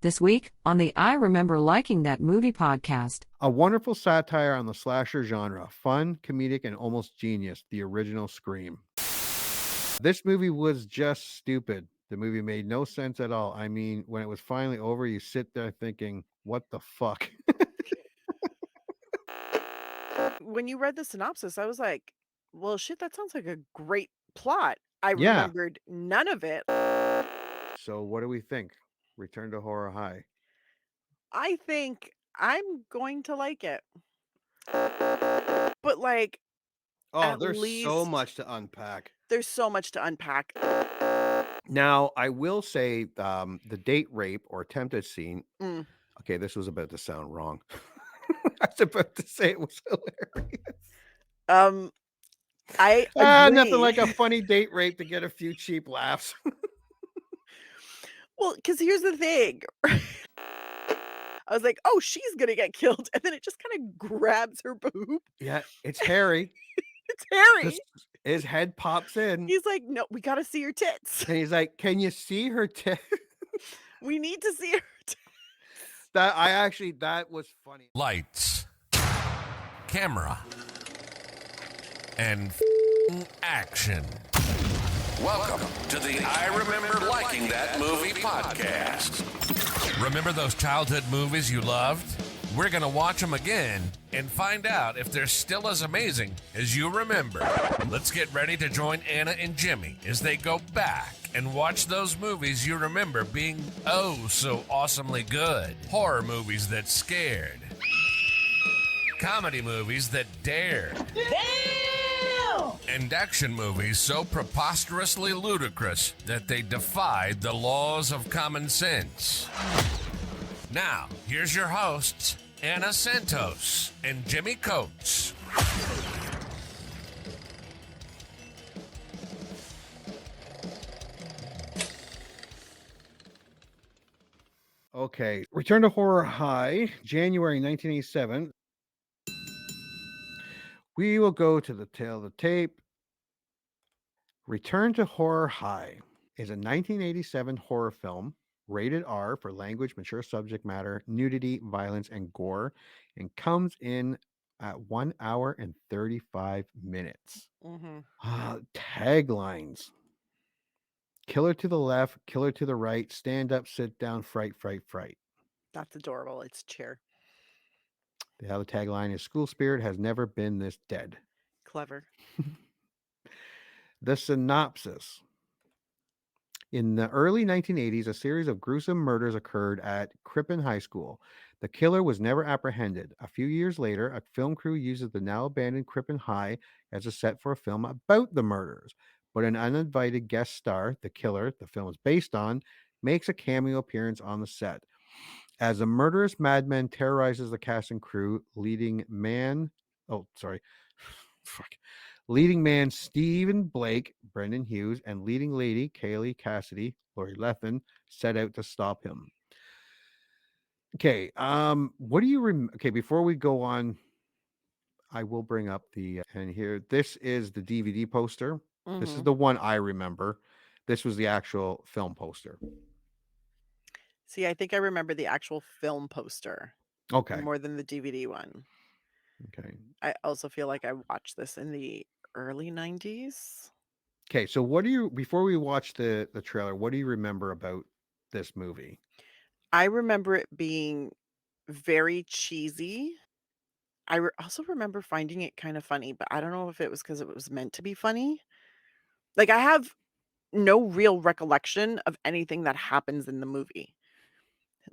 This week on the I Remember Liking That Movie podcast. A wonderful satire on the slasher genre. Fun, comedic, and almost genius. The original Scream. This movie was just stupid. The movie made no sense at all. I mean, when it was finally over, you sit there thinking, what the fuck? When you read the synopsis, I was like, well, shit, that sounds like a great plot. I Yeah. remembered none of it. So what do we think? Return to Horror High. I think I'm going to like it. But like, Oh, at there's so least much to unpack. there's so much to unpack. Now, I will say the date rape or attempted scene. Mm. Okay, this was about to sound wrong. I was about to say it was hilarious. I agree. Nothing like a funny date rape to get a few cheap laughs. Well, because here's the thing. I was like, oh, she's going to get killed. And then it just kind of grabs her boob. Yeah, it's Harry. It's Harry. His head pops in. He's like, no, we got to see her tits. And he's like, can you see her tits? We need to see her tits. That was funny. Lights, camera, and action. Welcome to the I Remember Liking That Movie podcast. Remember those childhood movies you loved? We're going to watch them again and find out if they're still as amazing as you remember. Let's get ready to join Anna and Jimmy as they go back and watch those movies you remember being oh so awesomely good. Horror movies that scared. Comedy movies that dared. Damn! And action movies so preposterously ludicrous that they defied the laws of common sense. Now, here's your hosts, Anna Santos and Jimmy Coates. Okay, Return to Horror High, January 1987. We will go to the tail of the tape. Return to Horror High is a 1987 horror film, rated R for language, mature subject matter, nudity, violence, and gore, and comes in at 1 hour and 35 minutes. Taglines. Killer to the left, killer to the right, stand up, sit down, fright, fright, fright. That's adorable. It's cheer. The other tagline is school spirit has never been this dead. Clever. The synopsis. In the early 1980s, a series of gruesome murders occurred at Crippen High School. The killer was never apprehended. A few years later, a film crew uses the now abandoned Crippen High as a set for a film about the murders. But an uninvited guest star, the killer the film is based on, makes a cameo appearance on the set. As a murderous madman terrorizes the cast and crew, leading man Stephen Blake, Brendan Hughes, and leading lady Kaylee Cassidy, Lori Lethin, set out to stop him. Okay, what do you okay, before we go on, I will bring up and here, this is the DVD poster. This is the one I remember. This was the actual film poster. See, I think I remember the actual film poster. Okay. More than the DVD one. Okay. I also feel like I watched this in the early 90s. Okay, so before we watch the trailer, what do you remember about this movie? I remember it being very cheesy. I also remember finding it kind of funny, but I don't know if it was because it was meant to be funny. Like, I have no real recollection of anything that happens in the movie.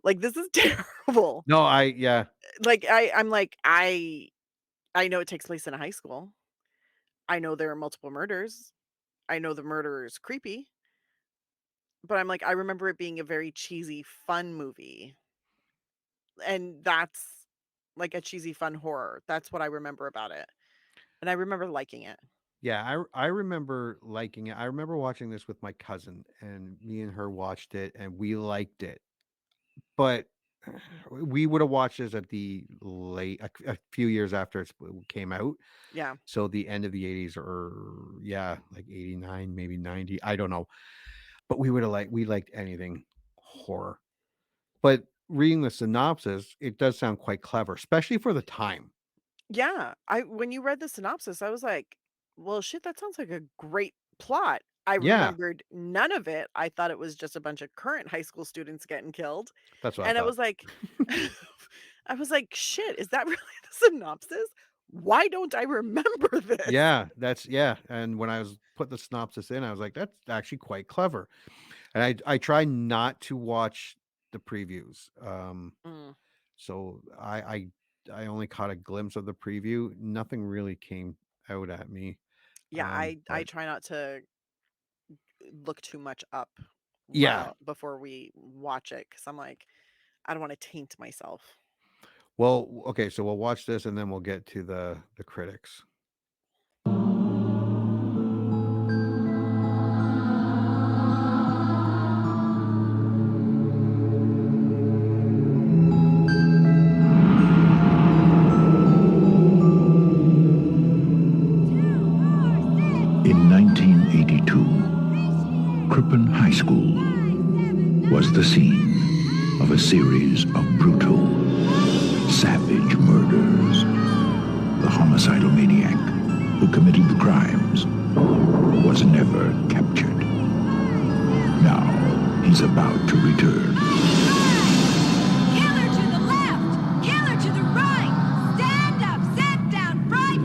Like, this is terrible. No, Like, I'm like, I know it takes place in a high school. I know there are multiple murders. I know the murderer is creepy. But I'm like, I remember it being a very cheesy, fun movie. And that's like a cheesy, fun horror. That's what I remember about it. And I remember liking it. Yeah, I remember liking it. I remember watching this with my cousin, and me and her watched it, and we liked it. But we would have watched this at the a few years after it came out. Yeah. So the end of the 80s, or like 89, maybe 90. I don't know. But we liked anything horror. But reading the synopsis, it does sound quite clever, especially for the time. Yeah, I when you read the synopsis, I was like, "Well, shit, that sounds like a great plot." I Yeah, remembered none of it. I thought it was just a bunch of current high school students getting killed, that's what I and I thought. was like I was like, "Shit, is that really the synopsis? Why don't I remember this?" Yeah, and when I was put the synopsis in, I was like, "That's actually quite clever." And I try not to watch the previews. Mm. So I only caught a glimpse of the preview. Nothing really came out at me. Yeah, I But try not to look too much up yeah. while before we watch it because 'cause I'm like, I don't wanna taint myself. Well, okay, so we'll watch this and then we'll get to the critics. In 1982, Crippen High School was the scene of a series of brutal, savage murders. The homicidal maniac who committed the crimes was never captured. Now he's about to return. Killer to the left! Killer to the right! Stand up! Sit down! Right!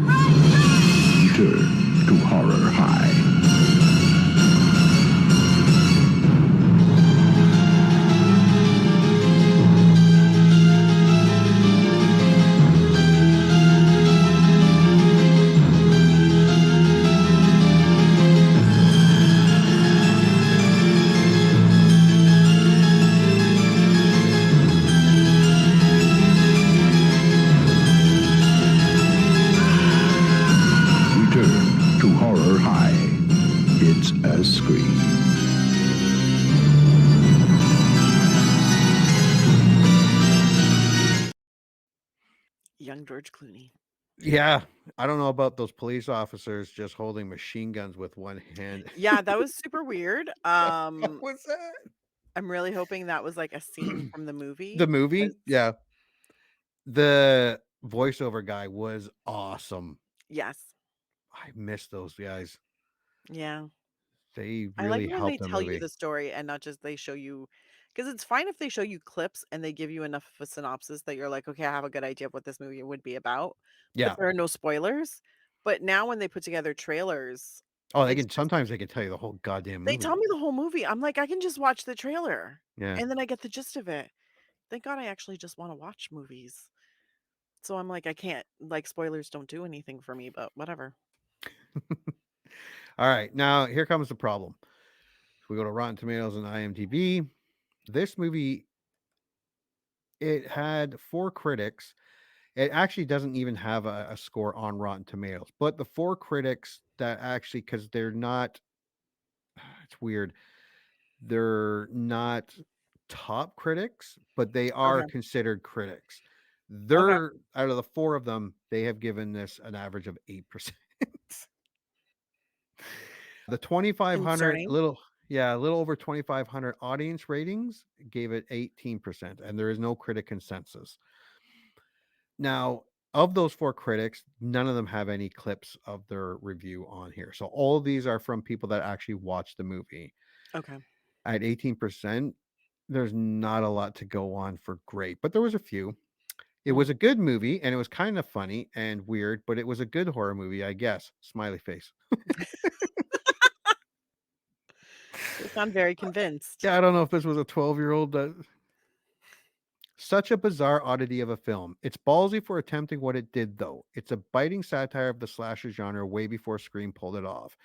Return to Horror High. Return to Horror High. It's a scream. Young George Clooney. Yeah, I don't know about those police officers just holding machine guns with one hand. Yeah, that was super weird. What was that? I'm really hoping that was, like, a scene from the movie The movie? 'cause Yeah. The voiceover guy was awesome. yes. I miss those guys. Yeah. They I like really it when they helped the tell you movie. the story and not just they show you because it's fine if they show you clips and they give you enough of a synopsis that you're like, "Okay, I have a good idea of what this movie would be about," but Yeah. there are no spoilers. But now when they put together trailers, Oh, they it's can just sometimes they can tell you the whole goddamn they tell movie. me the whole movie. I'm like, "I can just watch the trailer, Yeah. and then I get the gist of it." Thank God I actually just wanna watch movies. So I'm like, I can't like, spoilers don't do anything for me, but whatever. All right. Now here comes the problem. We go to Rotten Tomatoes and IMDb. This movie, it had 4 critics. It actually doesn't even have a score on Rotten Tomatoes, but the 4 critics that actually, because they're not, it's weird. They're not top critics, but they are Okay, considered critics. okay. They're out of the 4 of them, they have given this an average of 8%. The 2,500 Concerning. little yeah, a little over 2,500 audience ratings gave it 18%, and there is no critic consensus. Now, of those 4 critics, none of them have any clips of their review on here. So all of these are from people that actually watched the movie. Okay. At 18%, there's not a lot to go on for great, but there was a few. It Mm. was a good movie and it was kind of funny and weird, but it was a good horror movie, I guess. Smiley face. You sound very convinced. Yeah, I don't know if this was a 12-year-old. Such a bizarre oddity of a film. It's ballsy for attempting what it did, though. It's a biting satire of the slasher genre way before Scream pulled it off.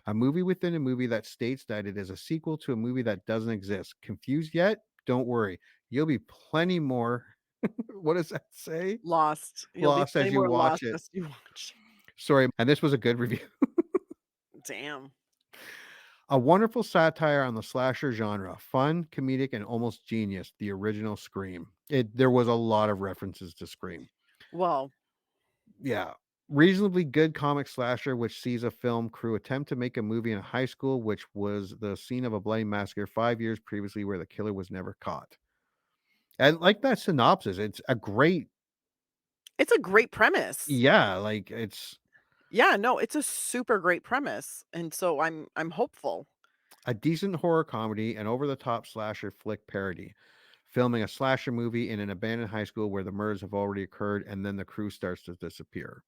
A movie within a movie that states that it is a sequel to a movie that doesn't exist. Confused yet? Don't worry. You'll be plenty more. What does that say? Lost. You'll be Lost plenty as you more watch lost it. as you watch. Sorry. And this was a good review. Damn. A wonderful satire on the slasher genre, fun, comedic, and almost genius. The original Scream. There was a lot of references to Scream. Well, Yeah. Reasonably good comic slasher, which sees a film crew attempt to make a movie in a high school, which was the scene of a bloody massacre 5 years previously, where the killer was never caught. And like that synopsis, it's a great, It's a great premise. yeah, like it's Yeah, no, it's a super great premise, and so I'm hopeful. a decent horror comedy and over the top slasher flick parody, filming a slasher movie in an abandoned high school where the murders have already occurred and then the crew starts to disappear.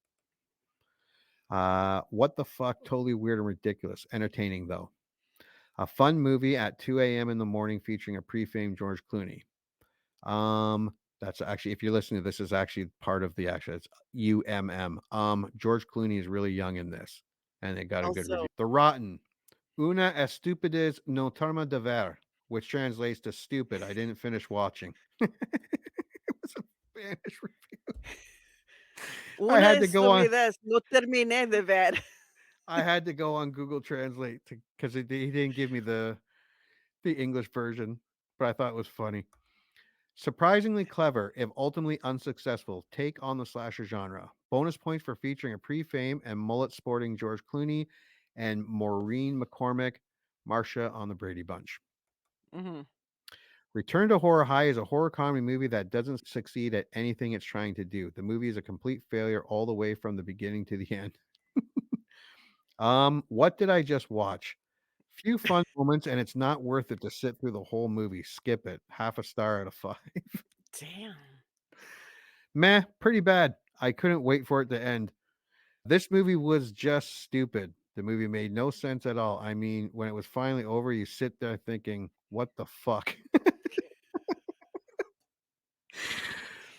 What the fuck? Totally weird and ridiculous. Entertaining though. A fun movie at 2 a.m. in the morning featuring a pre-famed George Clooney. That's actually, if you're listening to this, is actually part of the action. It's UMM. George Clooney is really young in this, and it got a good Also, review. The Rotten. Una estupidez no terma de ver, which translates to stupid. I didn't finish watching. It was a Spanish review. I una had to go on. estupidez, no terminé de ver. I had to go on Google Translate because he didn't give me the English version, but I thought it was funny. Surprisingly clever, if ultimately unsuccessful, take on the slasher genre. Bonus points for featuring a pre-fame and mullet sporting George Clooney and Maureen McCormick, Marcia on the Brady Bunch. Mhm. Return to Horror High is a horror comedy movie that doesn't succeed at anything it's trying to do. The movie is a complete failure all the way from the beginning to the end. What did I just watch? Few fun moments, and it's not worth it to sit through the whole movie. Skip it. Half a star out of 5. Damn. Meh, pretty bad. I couldn't wait for it to end. This movie was just stupid. The movie made no sense at all. I mean, when it was finally over, you sit there thinking, what the fuck?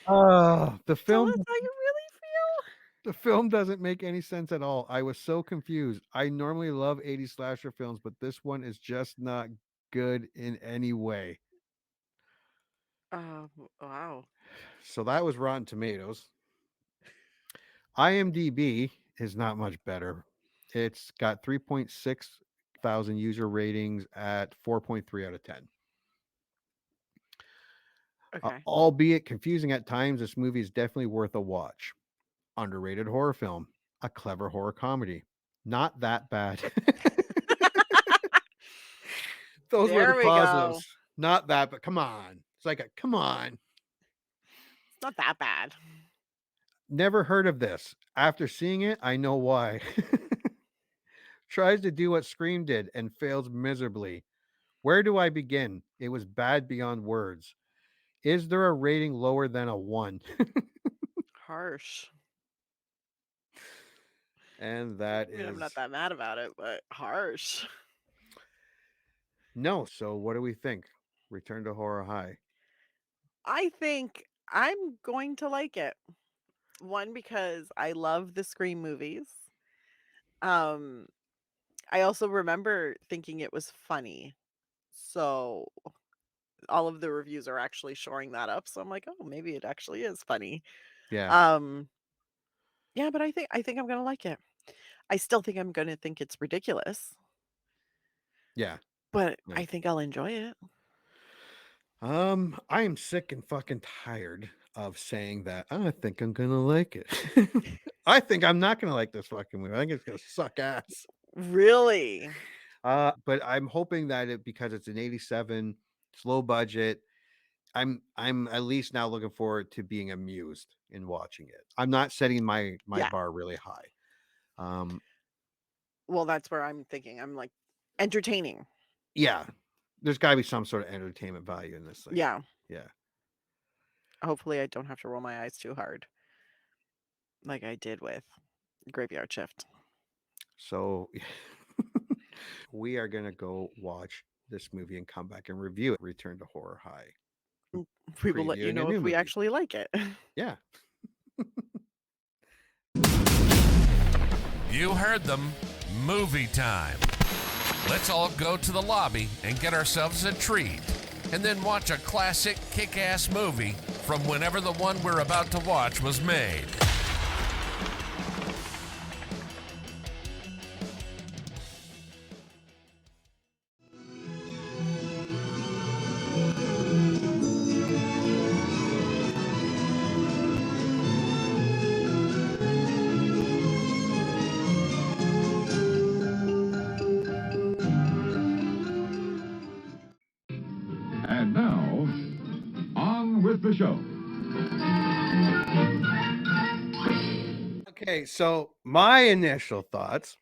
The Tell film us how you really feel. the film doesn't make any sense at all. I was so confused. I normally love 80s slasher films, but this one is just not good in any way. Wow. So that was Rotten Tomatoes. IMDb is not much better. It's got 3.6 thousand user ratings at 4.3 out of 10. Okay. Albeit confusing at times, this movie is definitely worth a watch. Underrated horror film, a clever horror comedy. Not that bad. Those were the There we go. positives. Not that, but come on. It's like a come on. It's not that bad. Never heard of this. After seeing it, I know why. Tries to do what Scream did and fails miserably. Where do I begin? It was bad beyond words. Is there a rating lower than a 1? Harsh. And that I mean, I'm is not that mad about it, but harsh. no. So what do we think? Return to Horror High. I think I'm going to like it. One, because I love the Scream movies. Um, I also remember thinking it was funny. So all of the reviews are actually shoring that up. So I'm like, oh, maybe it actually is funny. Yeah. Um, yeah, but I think I'm gonna like it. I still think I'm gonna think it's ridiculous, Yeah. but Yeah. I think I'll enjoy it. I am sick and fucking tired of saying that. I think I'm gonna like it. I think I'm not gonna like this fucking movie. I think it's gonna suck ass. Really? But I'm hoping that because it's an 87, it's low budget. I'm at least now looking forward to being amused in watching it. I'm not setting my Yeah. bar really high. Well, that's where I'm thinking. I'm like entertaining. Yeah, there's got to be some sort of entertainment value in this thing. Yeah. Yeah. Hopefully I don't have to roll my eyes too hard like I did with Graveyard Shift. So we are gonna go watch this movie and come back and review it. Return to Horror High. We will let you Previewing a know new if we movie. actually like it. Yeah. You heard them. Movie time. Let's all go to the lobby and get ourselves a treat, and then watch a classic kick-ass movie from whenever the one we're about to watch was made. And now, on with with the show. Okay, so my initial thoughts.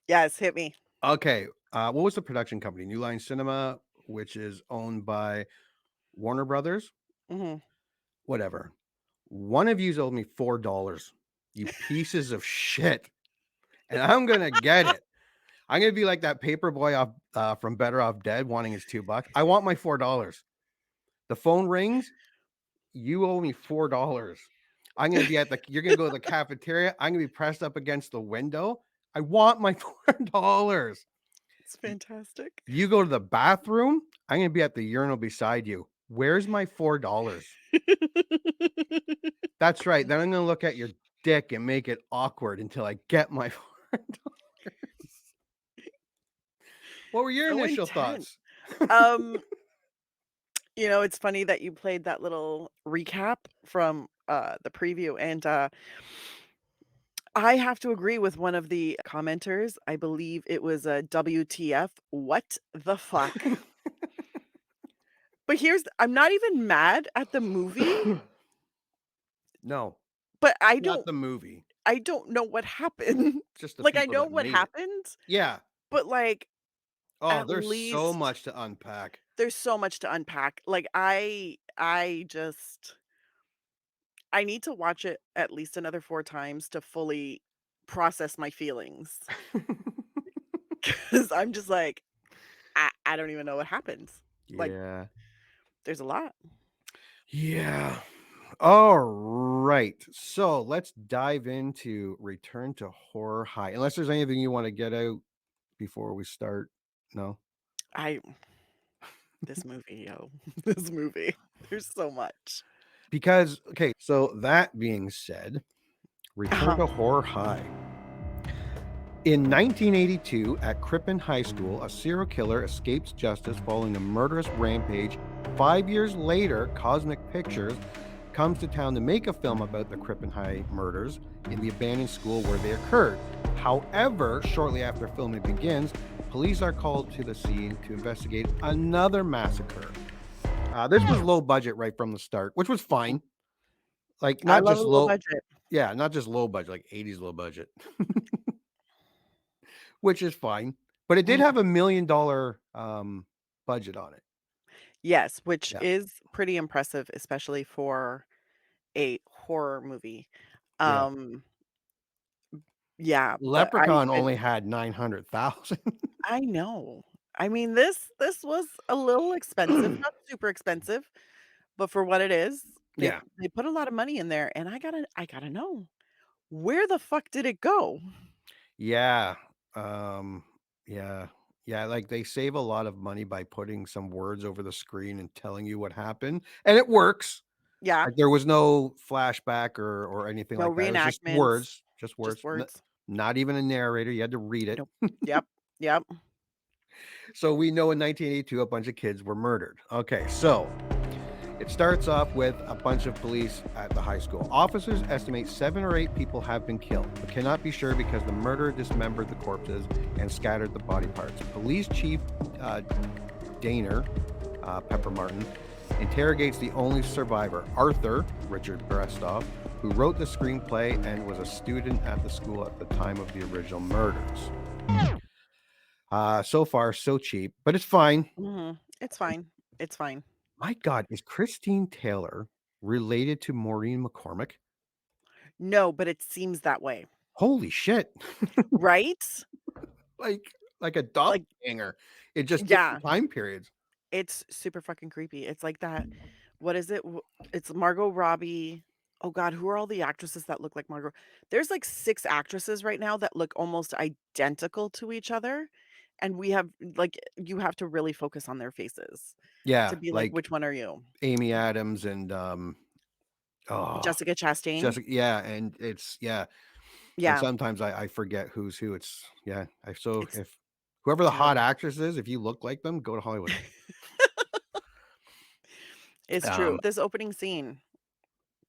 Yes, hit me. Okay, what was the production company? New Line Cinema, which is owned by Warner Brothers. Hmm. Whatever. One of you's owed me $4, you pieces of shit, and I'm gonna get it. I'm gonna be like that paper boy off from Better Off Dead, wanting his $2. I want my $4. The phone rings. You owe me $4. I'm gonna be you're gonna go to the cafeteria. I'm gonna be pressed up against the window. I want my $4. It's fantastic. You go to the bathroom. I'm gonna be at the urinal beside you. Where's my $4? That's right. Then I'm gonna look at your dick and make it awkward until I get my $4. What were your So initial intense. thoughts? It's funny that you played that little recap from the preview, and I have to agree with one of the commenters. I believe it was a WTF, what the fuck? But I'm not even mad at the movie, No, but not the movie. I don't know what happened. Just the Like, I people know that what made it. happened, Yeah. but like Oh, at there's so least much to unpack. there's so much to unpack. Like I need to watch it at least another 4 times to fully process my feelings. 'Cause I'm just like, I don't even know what happens. Like, Yeah. there's a lot. Yeah. All right. So let's dive into Return to Horror High. Unless there's anything you want to get out before we start. No. This movie, yo, this movie. There's so much. Because, okay, so that being said, Return to Horror High. In 1982, at Crippen High School, a serial killer escapes justice following a murderous rampage. 5 years later, Cosmic Pictures comes to town to make a film about the Crippen High murders in the abandoned school where they occurred. However, shortly after filming begins, police are called to the scene to investigate another massacre. This was low budget right from the start, which was fine. Like, I not love just a low low, budget. yeah, not just low budget, like 80s low budget, which is fine. But it did Mhm. have $1 million budget on it. Yes, which Yeah, is pretty impressive, especially for a horror movie. yeah. Um, yeah, but Leprechaun only had 900,000. I know. I mean, this was a little expensive, not super expensive, but for what it is, they Yeah, they put a lot of money in there, and I gotta know, where the fuck did it go? yeah, um, yeah, yeah. Like they save a lot of money by putting some words over the screen and telling you what happened, and it works. Yeah, Like there was no flashback or anything no like that. It was just reenactments, words, just just words. words. Not even a narrator. You had to read it. Nope. Yep, yep. So we know in 1982 a bunch of kids were murdered. Okay, so it starts off with a bunch of police at the high school. Officers estimate 7 or 8 people have been killed, but cannot be sure because the murderer dismembered the corpses and scattered the body parts. Police Chief Daner, Pepper Martin, interrogates the only survivor, Arthur, Richard Brestoff, who wrote the screenplay and was a student at the school at the time of the original murders. So far, so cheap, but it's fine. It's fine. It's fine. My God, is Christine Taylor related to Maureen McCormick? No, but it seems that way, Holy shit. right? like a Like, doppelganger. It just yeah, different time periods. it's super fucking creepy. It's like that. What is it? It's Margot Robbie. Oh God, who are all the actresses that look like Margot? There's like 6 actresses right now that look almost identical to each other, and we have like you have to really focus on their faces Yeah, to be like, like which one are you? Amy Adams and oh Jessica Chastain? Jessica, yeah, and it's yeah. And Yeah, sometimes I forget who's who. It's yeah. it's If whoever the hot terrible. actress is, if you look like them, go to Hollywood. It's true. Um, This opening scene,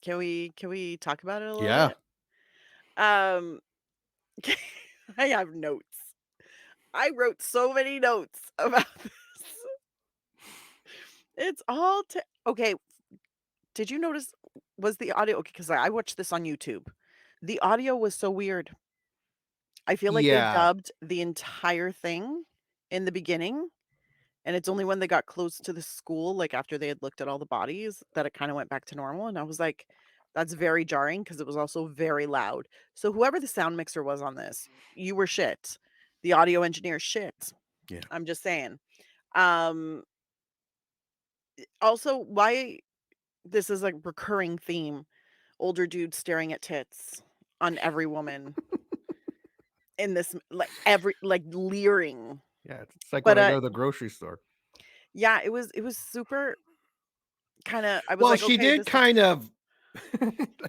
can we talk about it a little yeah. bit? Um, I have notes. I wrote so many notes about this. It's all okay. did you notice was the audio okay? Because I watched this on YouTube. The audio was so weird. I feel like they Yeah. dubbed the entire thing in the beginning, and it's only when they got close to the school, like, after they had looked at all the bodies, that it kinda went back to normal, and I was like, "That's very jarring because it was also very loud." So whoever the sound mixer was on this, you were shit. The audio engineer shit. Yeah. I'm just saying. Um, Also, why this is a recurring theme, older dudes staring at tits on every woman in this like, leering. Yeah. It's like when But, I go to the grocery store. yeah, it was super kinda I was Well, like, she "Okay, did this is." kind of.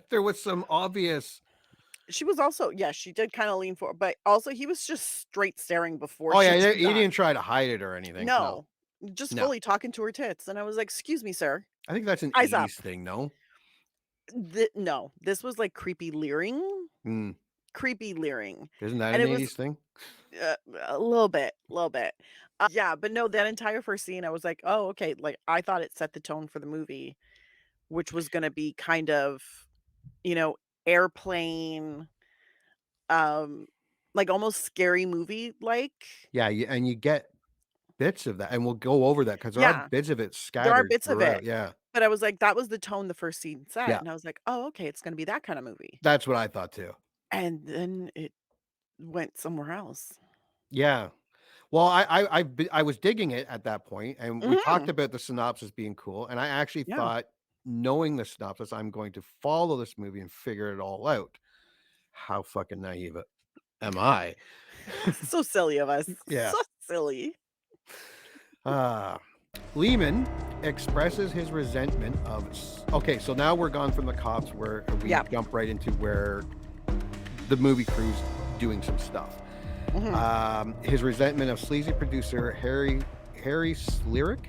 There was some obvious. She was also yeah, she did kinda lean forward, but also he was just straight staring before Oh she yeah, did he that. didn't try to hide it or anything. No, No, just no. fully talking to her tits, and I was like, "Excuse me, sir, I think that's an eyes up." '80s thing. No. No, this was, like, Mm. creepy leering, Isn't that and an it was '80s thing? a little bit. Yeah, but no, that entire first scene, I was like, "Oh, okay," like, I thought it set the tone for the movie, which was gonna be kind of, you know, airplane, um, like, almost scary movie-like. Yeah, and you get bits of that, and we'll go over that because there are Yeah. bits of it There are scattered bits of it, throughout. Yeah, but I was like, that was the tone the first scene set, yeah, and I was like, "Oh, okay, it's gonna be that kinda movie." that's what I thought too. And then it went somewhere else. Yeah. Well, I was digging it at that point, and we talked Mhm. about the synopsis being cool, and I actually Yeah. thought, knowing the synopsis, I'm going to follow this movie and figure it all out. How fucking naive am I? So silly of us. Yeah. So silly. Uh, Lehman expresses his resentment of. Okay, so now we're gone from the cops where we Yeah. jump right into where the movie crew's doing some stuff. Mhm. His resentment of sleazy producer Harry Slerick,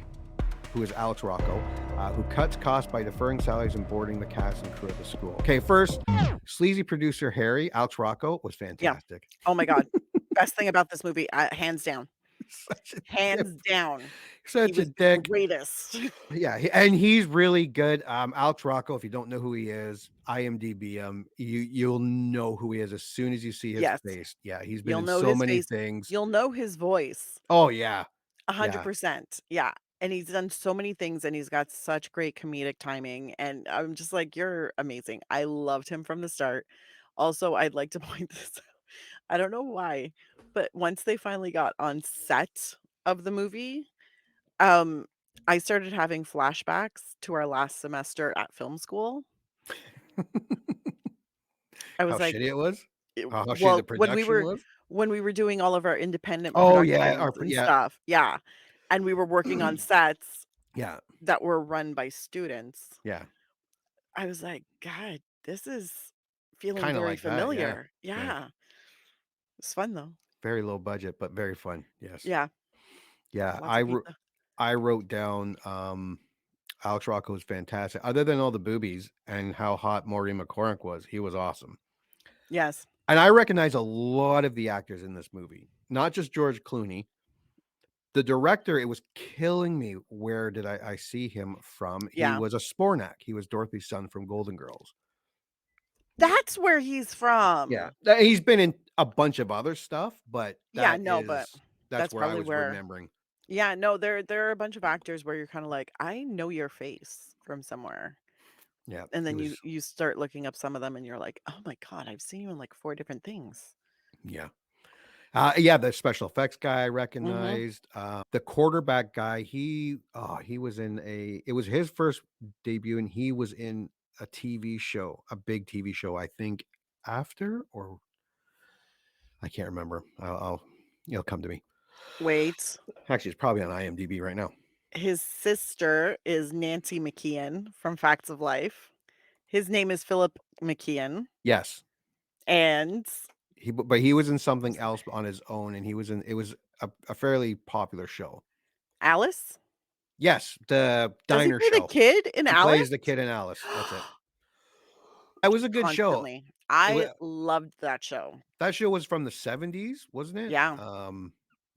who is Alex Rocco, who cuts costs by deferring salaries and boarding the cast and crew at the school. Okay, first, sleazy producer Alex Rocco was Yeah. fantastic. Oh my god. Best thing about this movie, hands down. Such a dick. Hands down. He Such a was the dick. greatest. Yeah, and he's really good. Alex Rocco, if you don't know who he is, IMDb him. You'll know who he is as soon as you see his Yes. face. Yeah, he's been You'll in know so his many face. things. You'll know his voice. Oh yeah, yeah, 100%. Yeah. And he's done so many things and he's got such great comedic timing. And I'm just like, you're amazing. I loved him from the start. Also, I'd like to point this out. I don't know why, but once they finally got on set of the movie, um, I started having flashbacks to our last semester at film school. I how was like, shitty it was. How shitty the well, production was. when we were doing all of our independent Oh yeah, productions and yeah, stuff. Yeah. And we were working on sets yeah, that were run by students. yeah. I was like, "God, this is feeling Kind of very like that. Yeah, familiar." yeah. Yeah. It's fun though. Very low budget, but very fun. Yes. Yeah. Yeah, Lots of pizza. I wrote down. Alex Rocco was fantastic. Other than all the boobies and how hot Maureen McCormick was, he was awesome. Yes. And I recognize a lot of the actors in this movie, not just George Clooney. The director, it was killing me. Where did I see him from? He Yeah. was a Spornak. He was Dorothy's son from Golden Girls. That's where he's Yeah. from. He's been in a bunch of other stuff, but Yeah, no, but that's that's where I probably was where remembering. yeah, no, there are a bunch of actors where you're kinda like, "I know your face from somewhere." Yeah, And it then was. you start looking up some of them and you're like, "Oh my god, I've seen you in like 4 different things." Yeah. Yeah, the special effects guy I Mhm. recognized. The quarterback guy, he was in it was his first debut, and he was in a TV show, a big TV show, I think after, or I can't remember. It'll come to me. Wait. Actually, it's probably on IMDb right now. His sister is Nancy McKeon from Facts of Life. His name is Philip McKeon, Yes, and but he was in something else on his own, and it was a fairly popular show. Alice? Yes, the Does he diner play the show. kid in He Alice? plays the kid in Alice. That's it. That was a good show. Constantly. It I wa loved that show. That show was from the '70s, wasn't it? Yeah.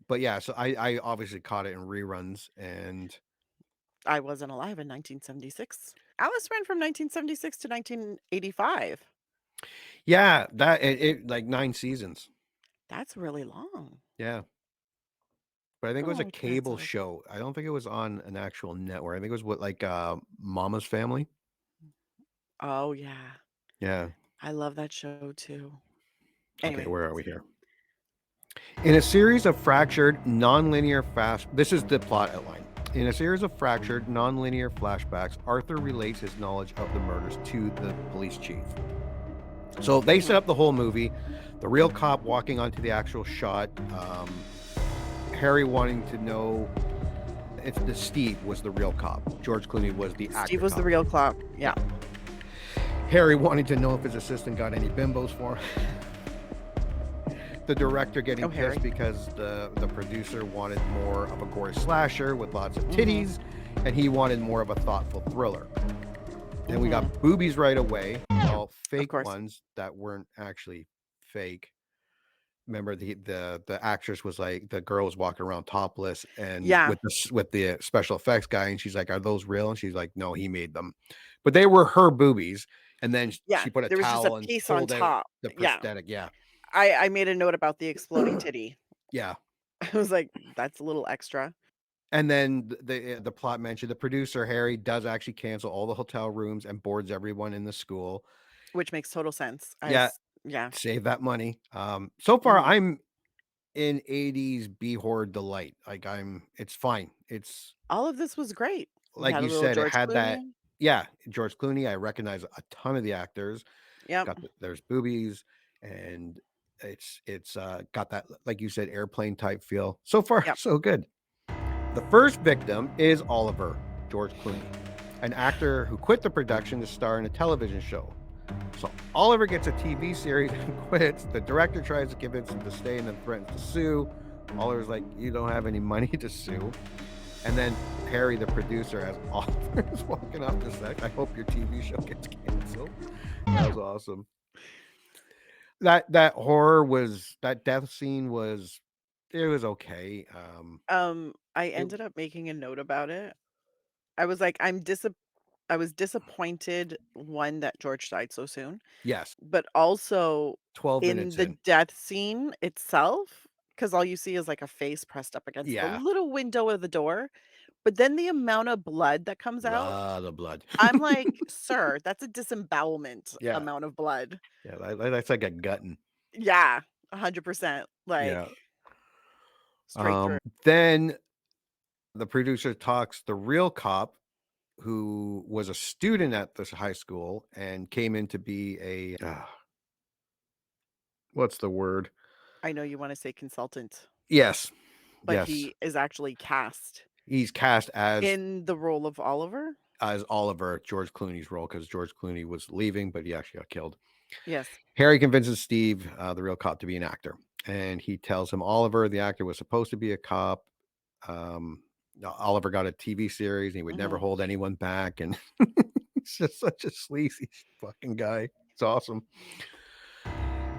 But yeah, so I obviously caught it in reruns, and I wasn't alive in 1976. Alice ran from 1976 to 1985. Yeah, that it like 9 seasons. That's really long. Yeah. But I think Look it at was a all the parents cable out. show. I don't think it was on an actual network. I think it was what like Mama's Family. Oh yeah, Yeah. I love that show too. Okay, Anyway, where are we here? In a series of fractured, nonlinear fast. This is the plot outline. In a series of fractured, nonlinear flashbacks, Arthur relates his knowledge of the murders to the police chief. So they set up the whole movie. The real cop walking onto the actual shot. Harry wanting to know if the Steve was the real cop. George Clooney was the actor. Steve was cop. the real cop. Yeah. Harry wanting to know if his assistant got any bimbos for him. The director getting pissed because the producer wanted more of a gory slasher with lots of titties, and he wanted more of a thoughtful thriller. And we got boobies right away, well, fake ones that weren't actually fake. Remember the actress was like, the girl was walking around topless and with the special effects guy, and she's like, "Are those real?" And she's like, "No, he made them," but they were her boobies. And then she put a there was just a towel and piece on pulled out top. the prosthetic. Yeah. I made a note about the exploding titty. Yeah. I was like, that's a little extra. And then the plot mentioned the producer, Harry, does actually cancel all the hotel rooms and boards everyone in the school. Which makes total sense. Yeah. Save that money. So far, I'm in 80s B-horror delight. Like it's fine. It's all of this was great. like you said, it had that. Yeah, George Clooney. I recognize a ton of the actors. Yeah. There's boobies, and it's got that, like you said, airplane type feel. So far, so good. The first victim is Oliver, George Clooney, an actor who quit the production to star in a television show. So Oliver gets a TV series and quits. The director tries to convince him to stay and then threatens to sue. Oliver's like, "You don't have any money to sue." And then Harry, the producer, as Oliver is walking off the set, "I hope your TV show gets canceled." That was awesome. That death scene was, it was okay. I ended up making a note about it. I was like, I was disappointed, one, that George died so soon. Yes. But also 12 in minutes the in. death scene itself, because all you see is like a face pressed up against the little window of the door. But then the amount of blood that comes out, the blood. I'm like, sir, that's a disembowelment amount of blood. Yeah, that's like a gutting. Yeah, 100%. Like, straight through. Then the producer talks the real cop, who was a student at this high school and came in to be a what's the word? I know you want to say consultant. Yes. But he is actually cast. He's cast as in the role of Oliver? As Oliver, George Clooney's role, because George Clooney was leaving, but he actually got killed. Yes. Harry convinces Steve, the real cop, to be an actor. And he tells him Oliver, the actor, was supposed to be a cop. Oliver got a TV series and he would never hold anyone back. And he's just such a sleazy fucking guy. It's awesome.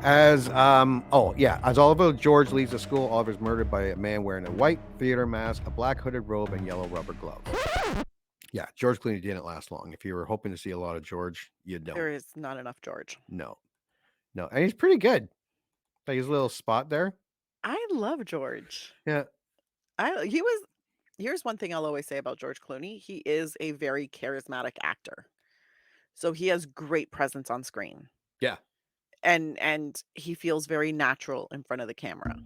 As Oliver George leaves the school, Oliver's murdered by a man wearing a white theater mask, a black hooded robe, and yellow rubber gloves. Yeah, George Clooney didn't last long. If you were hoping to see a lot of George, you don't. There is not enough George. No. And he's pretty good. Like his little spot there. I love George. Yeah. Here's one thing I'll always say about George Clooney. He is a very charismatic actor. So he has great presence on screen. Yeah. And he feels very natural in front of the camera.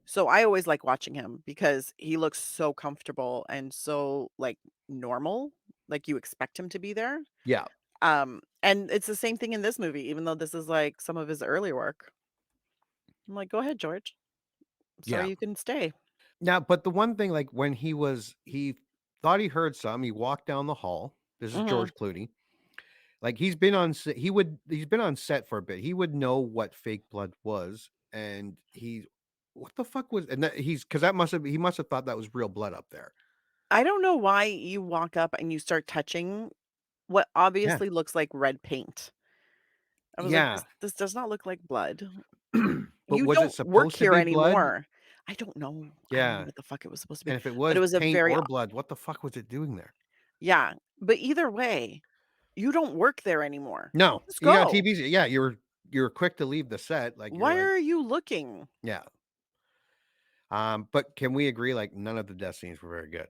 So I always like watching him because he looks so comfortable and so like normal, like you expect him to be there. Yeah. And it's the same thing in this movie, even though this is like some of his earlier work. I'm like, go ahead, George. Sorry, you can stay. Now, but the one thing, like when he thought he heard some, he walked down the hall. This is George Clooney. Like he's been on set for a bit. He would know what fake blood was, and what the fuck was, and he must have thought that was real blood up there. I don't know why you walk up and you start touching what obviously looks like red paint. I was like, this does not look like blood. But you was don't it supposed work to here be anymore. blood? I don't know. I Yeah. don't know what the fuck it was supposed to be. And if it was a paint very or blood, what the fuck was it doing there? Yeah. But either way, you don't work there anymore. No, Just you got go. TVs. Yeah, you're quick to leave the set. Like you're Why like, are you looking? yeah. But can we agree? Like none of the death scenes were very good.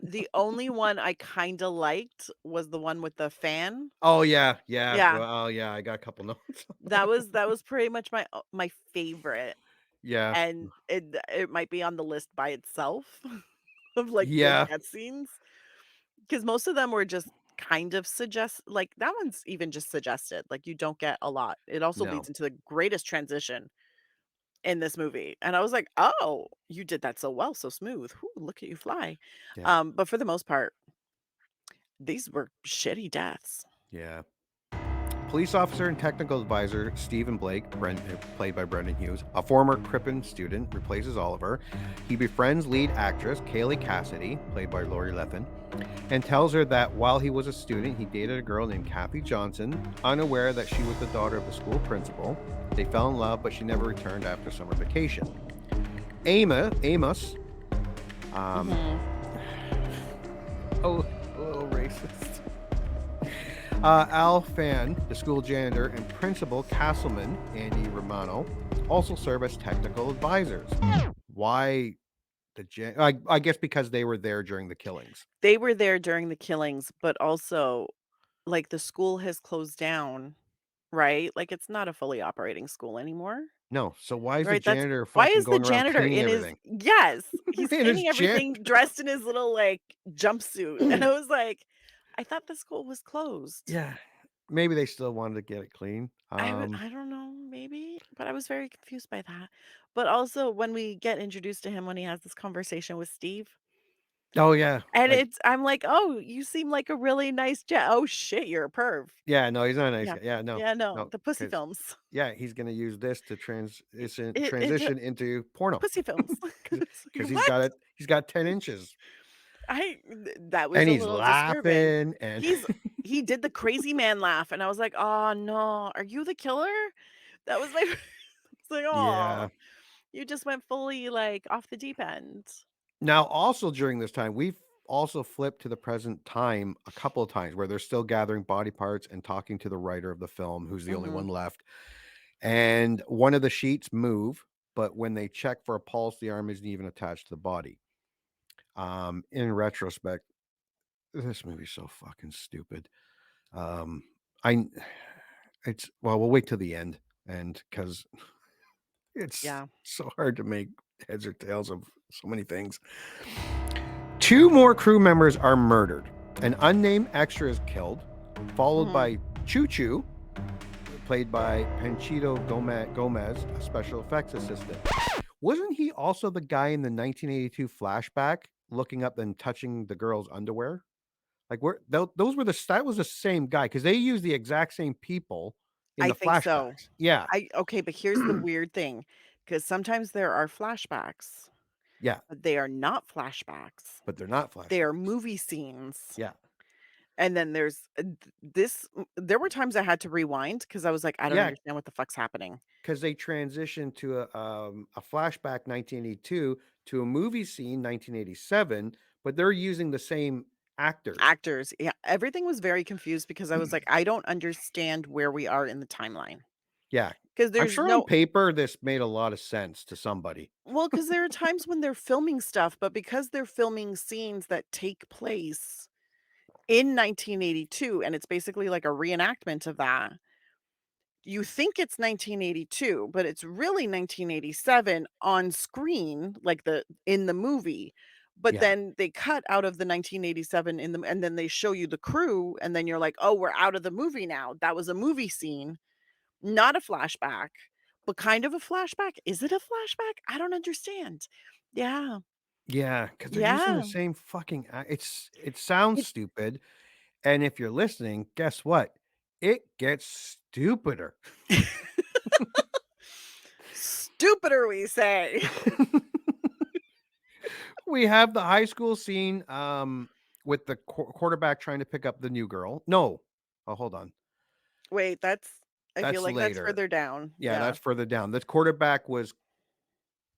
The only one I kinda liked was the one with the fan. Oh yeah, yeah. Yeah, Well, oh yeah, I got a couple notes. that was pretty much my favorite, Yeah, and it might be on the list by itself of, like, good yeah. death scenes, because most of them were just kind of like, that one's even just suggested, like, you don't get a lot. It also No, leads into the greatest transition in this movie, and I was like, "Oh, you did that so well, so smooth. Whoo, look at you fly." yeah, But for the most part, these were shitty deaths. yeah. Police officer and technical advisor Stephen Blake, played by Brendan Hughes, a former Crippen student, replaces Oliver. He befriends lead actress Kaylee Cassidy, played by Lori Lethin, and tells her that while he was a student, he dated a girl named Kathy Johnson, unaware that she was the daughter of the school principal. They fell in love, but she never returned after summer vacation. Amos, um, Mhm. oh, a little racist. Al Fan, the school janitor, and Principal Castleman, Andy Romano, also serve as technical advisors. Why I guess because they were there during the killings. They were there during the killings, but also, like, the school has closed down, right? Like, it's not a fully operating school anymore, No, so why is the right? That's janitor why fucking is the going around janitor cleaning in his everything? yes, he's In his cleaning janitor. everything dressed in his little, like, jumpsuit, and I was like, "I thought the school was closed." Yeah, maybe they still wanted to get it clean. I don't know, maybe, but I was very confused by that. But also, when we get introduced to him when he has this conversation with Steve, Oh yeah, and like I'm like, "Oh, you seem like a really nice oh shit, you're a perv." yeah, no, he's not a nice Yeah. guy. Yeah, no, Yeah, no, no, the pussy because films. yeah, he's gonna use this to transition It ju transition into porno pussy films. It's because like, "What?" he's got 10 inches That was and a he's little disturbing. laughing and He's he did the crazy man laugh, and I was like, "Oh, no. Are you the killer?" That was my it's like, "Oh, yeah. you just went fully, like, off the deep end." Now, also during this time, we've also flipped to the present time a couple of times where they're still gathering body parts and talking to the writer of the film, who's the only one Mhm. left. And one of the sheets move, but when they check for a pulse, the arm isn't even attached to the body. In retrospect, this movie's so fucking stupid. Um, I, it's well, we'll wait till the end, and because it's Yeah. so hard to make heads or tails of so many things. Two more crew members are murdered. An unnamed extra is killed, followed Mhm. by Choo Choo, played by Panchito Gomez, a special effects assistant. Wasn't he also the guy in the 1982 flashback looking up and touching the girl's underwear? Like, those were that was the same guy because they used the exact same people in I the think so. flashbacks. Yeah, I okay, but here's the weird thing, because sometimes there are flashbacks, yeah, but they are not flashbacks. but they're not They are flashbacks. movie scenes. Yeah, And then there's there were times I had to rewind because I was like, "I don't yeah, understand what the fuck's happening." because they transitioned to a flashback 1982 to a movie scene 1987, but they're using the same actors. Actors, yeah, everything was very confused because I was like, "I don't understand where we are in the timeline Yeah, because I'm there's sure on no paper this made a lot of sense to somebody. well, because there are times when they're filming stuff, but because they're filming scenes that take place in 1982, and it's basically like a reenactment of that, you think it's 1982, but it's really 1987 on screen, like in the movie. But Yeah, then they cut out of the 1987 and then they show you the crew, and then you're like, "Oh, we're out of the movie now." That was a movie scene, not a flashback, but kind of a flashback. Is it a flashback? I don't understand. Yeah. yeah, because they're using the Yeah. same fucking. It sounds It stupid, and if you're listening, guess what? It gets stupider. stupider, we say. We have the high school scene with the quarterback trying to pick up the new girl. No, oh hold on, Wait, I feel that's like that's later. further down. Yeah, Yeah. that's further down. The quarterback was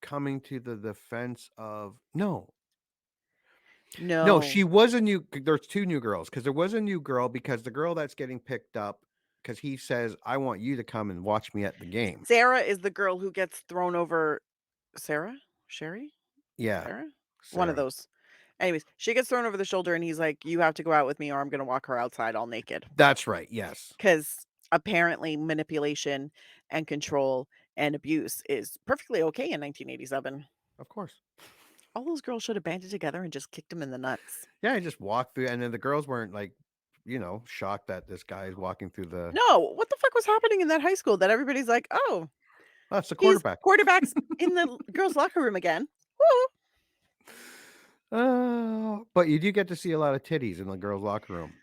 coming to the defense of no. No, No. she was a new. There's two new girls because there was a new girl because the girl that's getting picked up because he says, "I want you to come and watch me at the game." Sarah is the girl who gets thrown over. Sarah? Sherry? Yeah, Sarah? One of Sarah. those. Anyways, she gets thrown over the shoulder and he's like, "You have to go out with me or I'm gonna walk her outside all naked." That's right. Yes, Because apparently manipulation and control and abuse is perfectly okay in 1987. of course. All those girls should have banded together and just kicked him in the nuts. Yeah, I just walked through, and then the girls weren't like, shocked that this guy is walking through the. No, what the fuck was happening in that high school that everybody's like, "Oh, That's the he's quarterback. quarterbacks in the girls' locker room again." Woo. But you do get to see a lot of titties in the girls' locker room.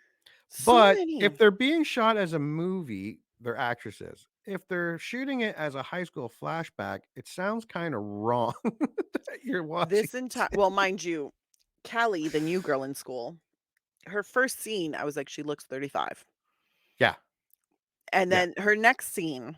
So But if many. they're being shot as a movie, they're actresses. If they're shooting it as a high school flashback, it sounds kind of wrong that you're watching. This entire well, mind you, Callie, the new girl in school, her first scene, I was like, "She looks 35." Yeah, And yeah, then her next scene,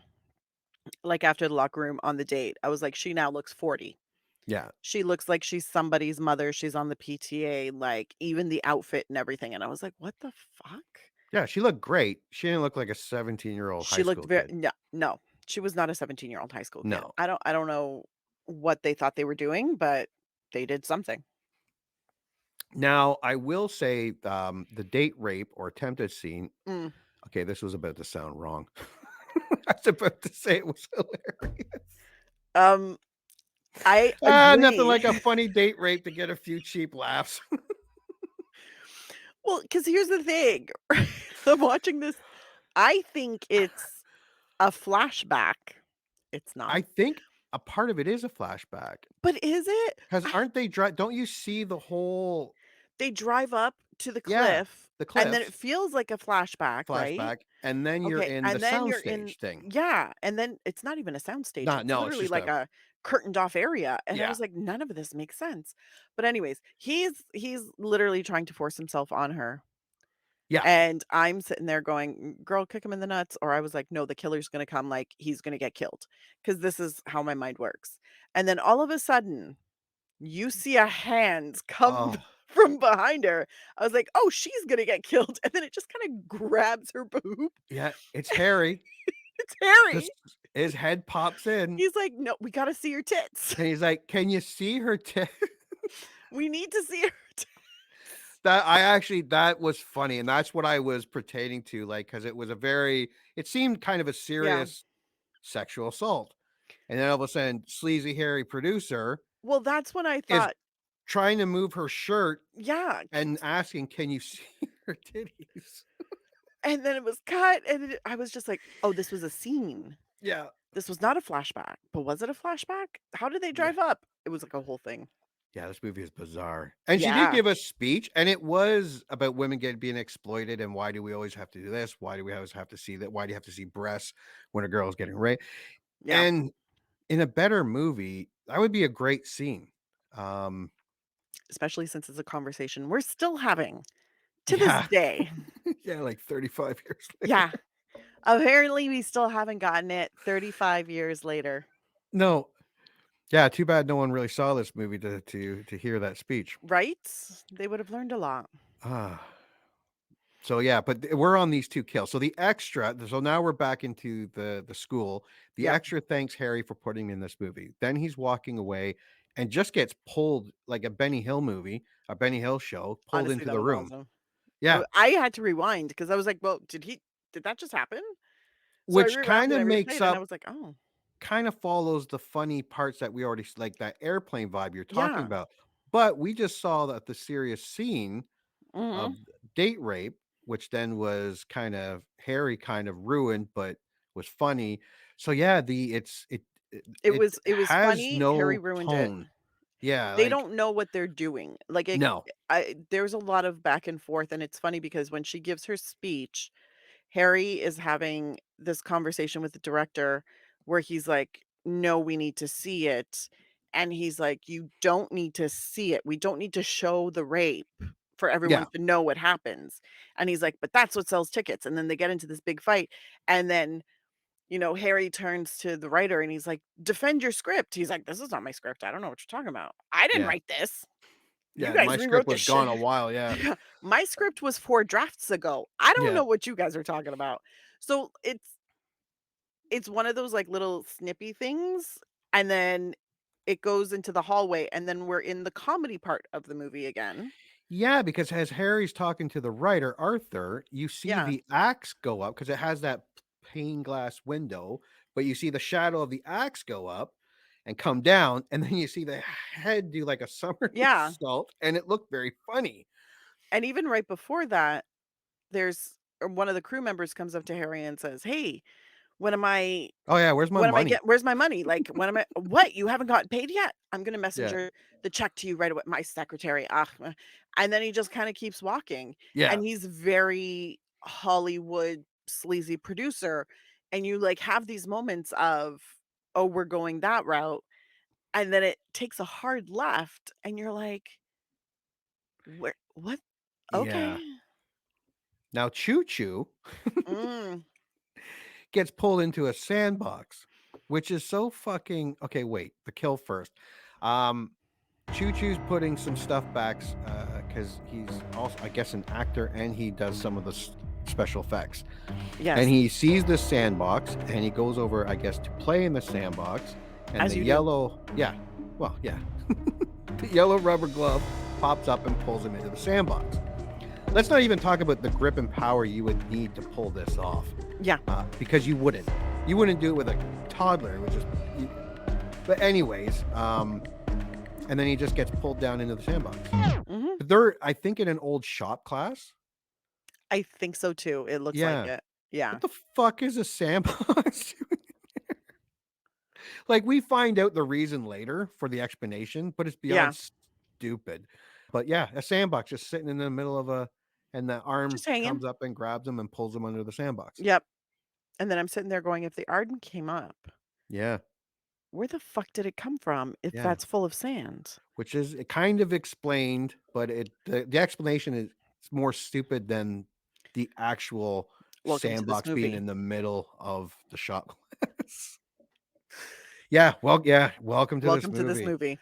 like, after the locker room on the date, I was like, "She now looks 40." yeah, She looks like she's somebody's mother, she's on the PTA, like, even the outfit and everything, and I was like, "What the fuck?" yeah. She looked great. She didn't look like a 17-year-old high She looked school very kid. no, no, she was not a 17-year-old high school kid. No. I don't know what they thought they were doing, but they did something. Now, I will say the date rape or attempted scene. Mm. Okay, this was about to sound wrong. I was about to say it was hilarious. Um, I Nothing agree. like a funny date rape to get a few cheap laughs. Well, because here's the thing, I'm watching this, I think it's a flashback. It's I not. think a part of it is a flashback. But is it? 'Cause aren't they don't you see the whole. They drive up to the Yeah, cliff, the and then it cliffs, feels like a flashback, right? flashback, and then you're Okay, in the and then you're in soundstage thing. yeah, and then it's not even a soundstage, Not it's no, it's literally just like a. a curtained off area, and I Yeah, was like, "None of this makes sense." But anyways, he's literally trying to force himself on her, yeah, and I'm sitting there going, Girl, kick him in the nuts," or I was like, "No, the killer's gonna come, like, he's gonna get killed," because this is how my mind works, and then all of a sudden you see a hand come oh, from behind her. I was like, "Oh, she's gonna get killed," and then it just kinda grabs her boob. yeah, it's Harry. It's Harry. Just his head pops in, He's like, "No, we gotta see your tits. and he's like, "Can you see her tit?" We need to see her tits." That was funny, and that's what I was pertaining to, like, because it seemed kind of a Yeah. serious sexual assault, and then all of a sudden, sleazy hairy producer Well, that's when I is thought trying to move her shirt yeah, and asking, "Can you see her titties?" and then it was cut, and I was just like, "Oh, this was a scene. Yeah. This was not a flashback." But was it a flashback? How did they Yeah. drive up? It was like a whole thing. Yeah, this movie is bizarre. And she did Yeah. give a speech, and it was about women being exploited, and why do we always have to do this? Why do we always have to see that? Why do you have to see breasts when a girl is getting raped? Yeah. And in a better movie, that would be a great scene. Um, Especially since it's a conversation we're still having to this yeah. day. Yeah, like 35 years Yeah. later. Apparently, we still haven't gotten it 35 years later. No. Yeah, too bad no one really saw this movie to hear that speech. Right? They would have learned a lot. Ah. So yeah, but we're on these two kills. So the extra, so now we're back into the school. The Yep. extra thanks Harry for putting in this movie. Then he's walking away and just gets pulled like a Benny Hill movie, a Benny Hill show, pulled Honestly, into that the was room. awesome. Yeah, I had to rewind because I was like, "Well, did that just happen?" So I which rewound kind and of I makes replayed it, and I up, was like, "Oh, kind of follows the funny parts that we already like that airplane vibe you're talking yeah." about. But we just saw that the serious scene Mhm. of date rape, which then was kind of Harry kind of ruined, but was funny. So yeah, it It was has funny, Harry no ruined it. tone. Yeah, They like don't know what they're doing. Like, no. there's a lot of back and forth, and it's funny because when she gives her speech, Harry is having this conversation with the director where he's like, "No, we need to see it." And he's like, "You don't need to see it. We don't need to show the rape for everyone Yeah, to know what happens." And he's like, "But that's what sells tickets." And then they get into this big fight. And then, Harry turns to the writer and he's like, "Defend your script." He's like, "This is not my script. I don't know what you're talking about. I didn't yeah. write this." You Yeah, guys my script rewrote this was gone shit. a while. Yeah. Yeah, my script was 4 drafts ago. I don't Yeah. know what you guys are talking about. So it's one of those, like, little snippy things, and then it goes into the hallway, and then we're in the comedy part of the movie again. Yeah, because as Harry's talking to the writer, Arthur, you see Yeah. the axe go up because it has that pane glass window, but you see the shadow of the axe go up and come down, and then you see the head do like a Yeah, somersault, and it looked very funny. and even right before that, one of the crew members comes up to Harry and says, "Hey, when am I Oh yeah, where's my money? where's my money? Like, when am I what? You haven't gotten paid yet? I'm gonna Yeah. messenger the check to you right away, my secretary." Ah, and then he just kind of keeps walking. Yeah. And he's very Hollywood sleazy producer. And you like have these moments of, oh, we're going that route. And then it takes a hard left, and you're like, where what? Yeah. Okay. Now Choo Choo Mm, gets pulled into a sandbox, which is so fucking okay. Wait, the kill first. Um, Choo Choo's putting some stuff back because he's also, I guess, an actor and he does some of the special effects. yes, And he sees the sandbox and he goes over, I guess, to play in the sandbox. And as the you do. yellow, yeah, well, yeah, the yellow rubber glove pops up and pulls him into the sandbox. Let's not even talk about the grip and power you would need to pull this off. Yeah. Because you wouldn't do it with a toddler. It would just, but anyways, and then he just gets pulled down into the sandbox. Hmm. They're, I think, in an old shop class. I think so too. It looks like Yeah. it. Yeah. What the fuck is a sandbox? Like, we find out the reason later for the explanation, but it's Yeah. beyond stupid. But yeah, a sandbox just sitting in the middle of and the arm Just hanging. comes up and grabs him and pulls him under the sandbox. Yep. And then I'm sitting there going, if the Arden came up, Yeah. where the fuck did it come from if Yeah. that's full of sand? Which is it kind of explained, but the explanation is more stupid than the actual Welcome to this sandbox being movie. in the middle of the shop class. Yeah, well, yeah, welcome to Welcome this to this movie.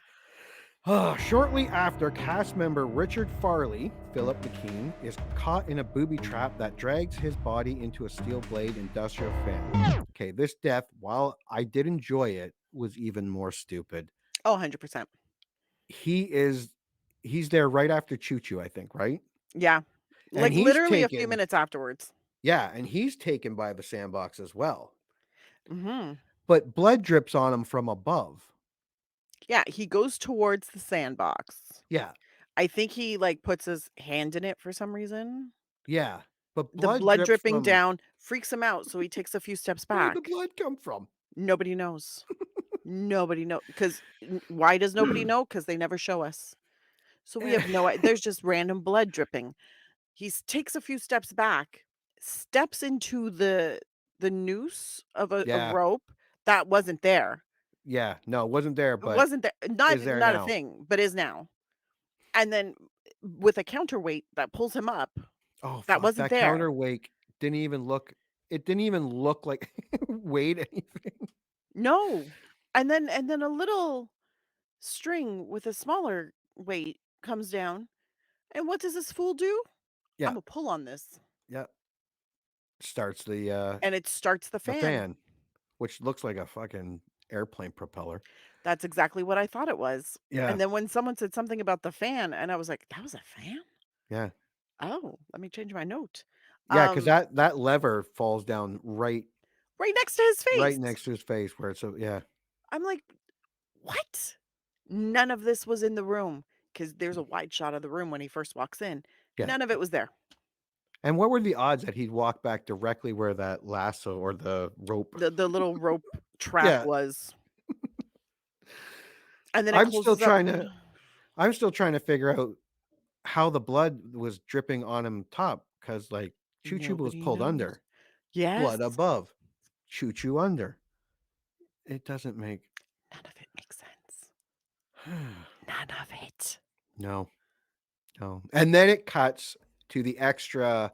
movie. Shortly after, cast member Richard Farley, Philip McKean, is caught in a booby trap that drags his body into a steel blade industrial fan. Okay, this death, while I did enjoy it, was even more stupid. Oh, 100%. He's there right after Choo Choo, I think, right? Yeah. And Like he's literally a few taken, minutes afterwards. yeah, and he's taken by the sandbox as well. Hmm. But blood drips on him from above. Yeah. He goes towards the sandbox. Yeah, I think he like puts his hand in it for some reason. yeah. But The blood blood drips dripping from, down freaks him out. So he takes a few steps where'd the back. blood come from? Nobody knows. Nobody knows. Because why does nobody know? Because they never show us. So we have no idea. There's just random blood dripping. He takes a few steps back, steps into the noose of a Yeah, rope that wasn't there. yeah. No, it wasn't there, It but wasn't there. is there Not a now. thing, but is now. And then with a counterweight that pulls him up, Oh that fuck, wasn't that there. counterweight didn't even look. It didn't even look like weighed anything. No. And then a little string with a smaller weight comes down. And what does this fool do? I'm Yeah, gonna pull on this. yeah. Starts the And it starts the fan. fan, which looks like a fucking airplane propeller. That's exactly what I thought it was. Yeah, And then when someone said something about the fan, and I was like, "That was a fan? yeah, Oh, let me change my note." yeah. Because Um, that lever falls down right next to his right face. next to his face, where it's yeah, I'm like, "What?" None of this was in the room because there's a wide shot of the room when he first walks in. yeah. None of it was there. And what were the odds that he'd walk back directly where that lasso or the rope? The little rope trap Yeah, was, and then it I'm still closes up. trying to. I'm still trying to figure out how the blood was dripping on him top because like Choo Choo was Nobody pulled knows. under, Yes. blood above, Choo Choo under. It doesn't make None of it makes sense. None of it. no, no. And then it cuts to the extra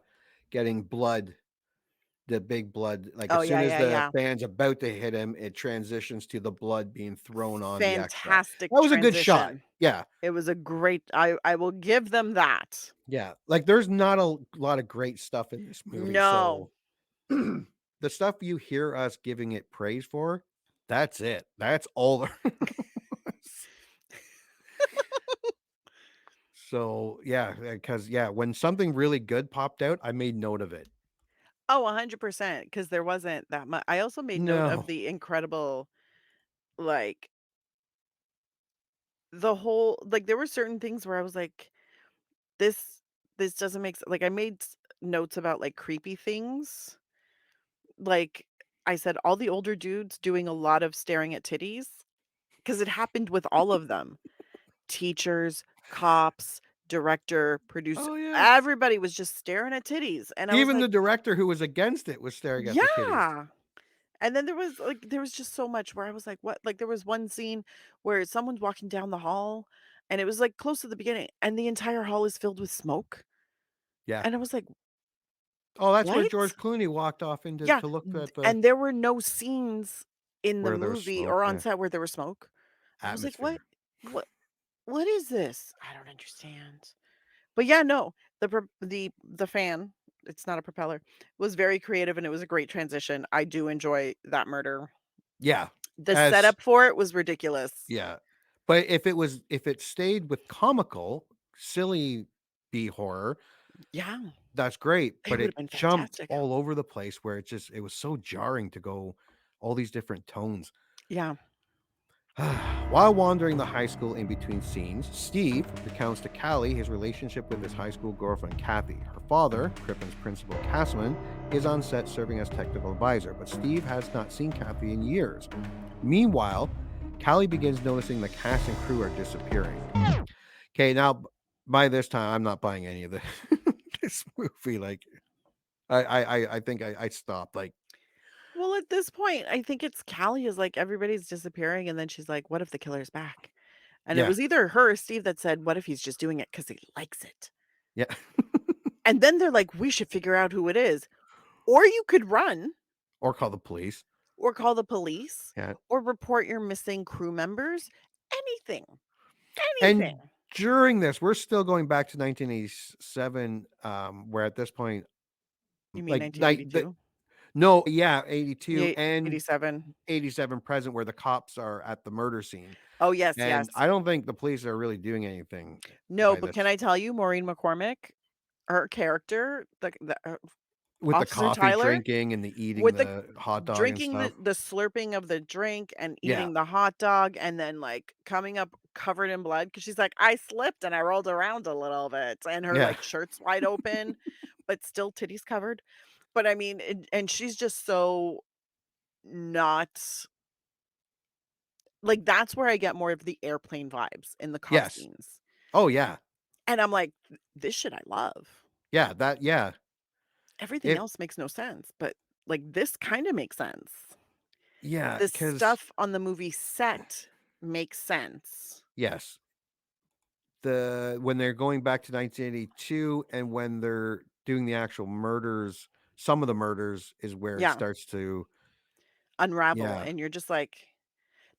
getting blood the big blood, like Oh, as soon yeah, as yeah, the yeah. fan's about to hit him, it transitions to the blood being thrown on the extra. Fantastic That was a good shot. transition. Yeah. It was a great I will give them that. Yeah. Like there's not a lot of great stuff in this movie. No. So the stuff you hear us giving it praise for, that's it. That's all there is. So yeah, because yeah, when something really good popped out, I made note of it. Oh, 100%, because there wasn't that much. I also made note of No. the incredible, like, the whole like, there were certain things where I was like, "This this doesn't make sense." Like, I made notes about, like, creepy things. Like, I said, all the older dudes doing a lot of staring at titties, because it happened with all of them. Teachers, cops, director, producer, Oh yeah. everybody was just staring at titties, and I was Even the like, director who was against it was staring at the titties. "Yeah." And then there was just so much where I was like, "What?" Like, there was one scene where someone's walking down the hall, and it was, like, close to the beginning, and the entire hall is filled with smoke, Yeah. and I was like, Oh, that's where "What?" George Clooney walked off into Yeah, to look at the and there were no scenes in the where there's movie smoke. or on Yeah. set where there was smoke. I was like, Atmosphere. What what is this? I don't understand." But yeah, no, the fan, it's not a propeller, was very creative, and it was a great transition. I do enjoy that murder. Yeah. The As setup for it was ridiculous. yeah. But if it stayed with comical, silly B horror, Yeah, that's great. it But would it have been jumped fantastic. all over the place where it was so jarring to go all these different tones. Yeah. While wandering the high school in between scenes, Steve recounts to Callie his relationship with his high school girlfriend, Kathy. Her father, Crippen's principal, Castman, is on set serving as technical advisor, but Steve has not seen Kathy in years. Meanwhile, Callie begins noticing the cast and crew are disappearing. Okay, now by this time, I'm not buying any of this movie. Like, I think I stopped. Like, Well, at this point, I think it's Callie is like, everybody's disappearing, and then she's like, "What if the killer's back?" And it yeah, was either her or Steve that said, "What if he's just doing it because he likes it?" yeah, And then they're like, "We should figure out who it is." Or you could run, or call the police. or call the police, Yeah, or report your missing crew members. Anything. and Anything. during this, we're still going back to 1987, where at this point, You mean like, the 1982? no, yeah, 82 Yeah, and 87. 87 present, where the cops are at the murder scene, Oh, yes, yes. and I don't think the police are really doing anything No, by but this can I tell you, Maureen McCormick, her character, with the Officer coffee Tyler, drinking and the eating with the the hot dog and drinking stuff. the slurping of the drink and Yeah, eating the hot dog and then, like, coming up covered in blood because she's like, "I slipped and I rolled around a little bit," and her, yeah, like, shirt's wide open, but still titties covered. But, I mean, and she's just so not like, that's where I get more of the airplane vibes in the cop yes. scenes, Oh yeah, and I'm like, This shit I love." yeah, that yeah. Everything It else makes no sense, but, like, this kinda makes sense. yeah, The because stuff on the movie set makes sense. yes, when they're going back to 1982 and when they're doing the actual murders, some of the murders is where it Yeah, starts to unravel, yeah. and you're just like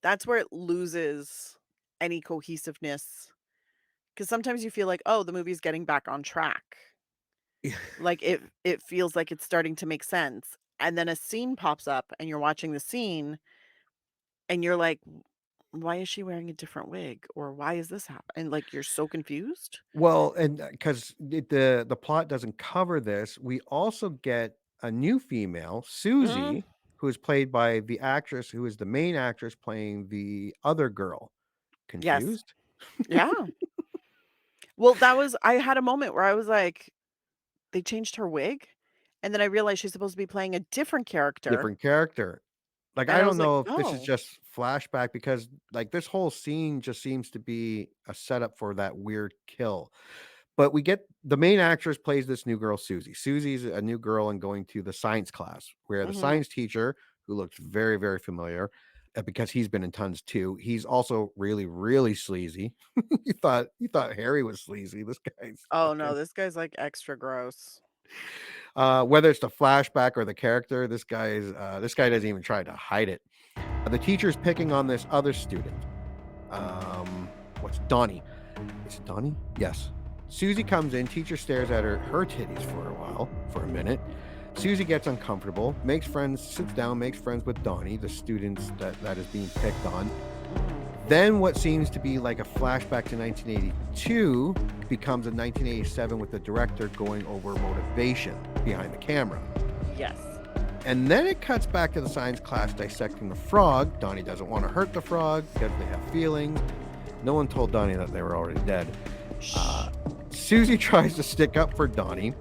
that's where it loses any cohesiveness. Because sometimes you feel like, "Oh, the movie's getting back on track." Like, it feels like it's starting to make sense, and then a scene pops up, and you're watching the scene, and you're like, Why is she wearing a different wig?" Or, "Why is this happen?" And, like, you're so confused. Well, and because the plot doesn't cover this, we also get a new female, Mm, Susie, who is played by the actress who is the main actress playing the other girl. yes. Confused? Yeah. Well, I had a moment where I was like, "They changed her wig?" And then I realized she's supposed to be playing a different character, Different character. Like, and I I don't was like, know if this is "Oh." just flashback because, like, this whole scene just seems to be a setup for that weird kill. But we get the main actress plays this new girl, Susie. Susie's a new girl and going to the science class where the Mhm. science teacher, who looks very, very familiar, because he's been in tons too. He's also really, really sleazy. You thought Harry was sleazy. This guy's Oh, no, fucking. this guy's, like, extra gross. Whether it's the flashback or the character, this guy doesn't even try to hide it. The teacher's picking on this other student. What's Donnie? Is it Donnie? Yes. Susie comes in. Teacher stares at her titties for a minute. Susie gets uncomfortable, sits down, makes friends with Donnie, the students that is being picked on. Then what seems to be like a flashback to 1982 becomes a 1987 with the director going over motivation behind the camera. Yes. And then it cuts back to the science class dissecting the frog. Donnie doesn't want to hurt the frog because they have feelings. No one told Donnie that they were already dead. Susie tries to stick up for Donnie.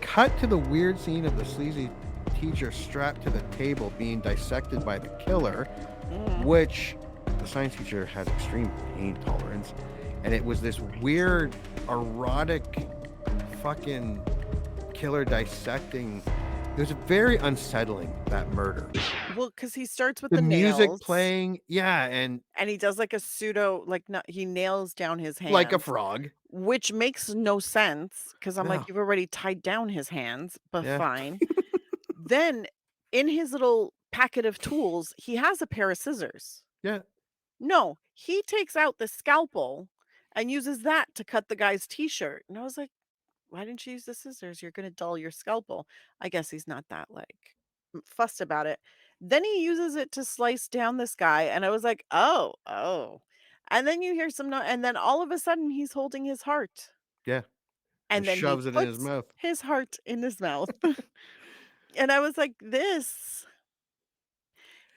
Cut to the weird scene of the sleazy teacher strapped to the table being dissected by the killer, which the science teacher has extreme pain tolerance. And it was this weird, erotic fucking killer dissecting. It was very unsettling, that murder. Well, because he starts with The the music nails, playing, yeah, and and he does like a pseudo, like he nails down his hands, like a frog. which makes no sense because I'm like, No. you've already tied down his hands, but Yeah. fine. Then in his little packet of tools, he has a pair of scissors. Yeah. No, he takes out the scalpel and uses that to cut the guy's t-shirt. And I was like, why didn't you use the scissors? You're going to dull your scalpel. I guess he's not that like fussed about it. Then he uses it to slice down this guy. And I was like, oh. And then you hear and then all of a sudden he's holding his heart. Yeah. And then he shoves it in his puts mouth. his heart in his mouth. And I was like, this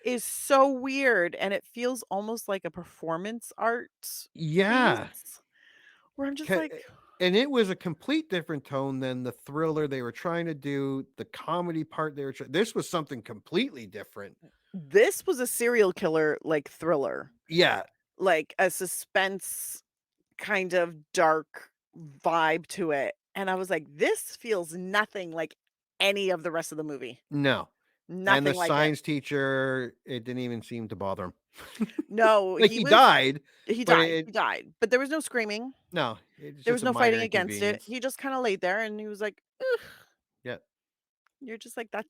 is so weird. And it feels almost like a performance art Yeah. piece, where I'm just Ca- like, And it was a complete different tone than the thriller they were trying to do, the comedy part they were this was something completely different. this was a serial killer like thriller, Yeah. like a suspense kind of dark vibe to it. And I was like, this feels nothing like any of the rest of the movie. No. Nothing And the like science teacher, it didn't even seem to bother him. it. No, Like he died. He but died. it- He died. But there was no screaming. No. It's There just was a no minor fighting against it. inconvenience. He just kind of laid there and he was like, ugh. Yeah. You're just like, that's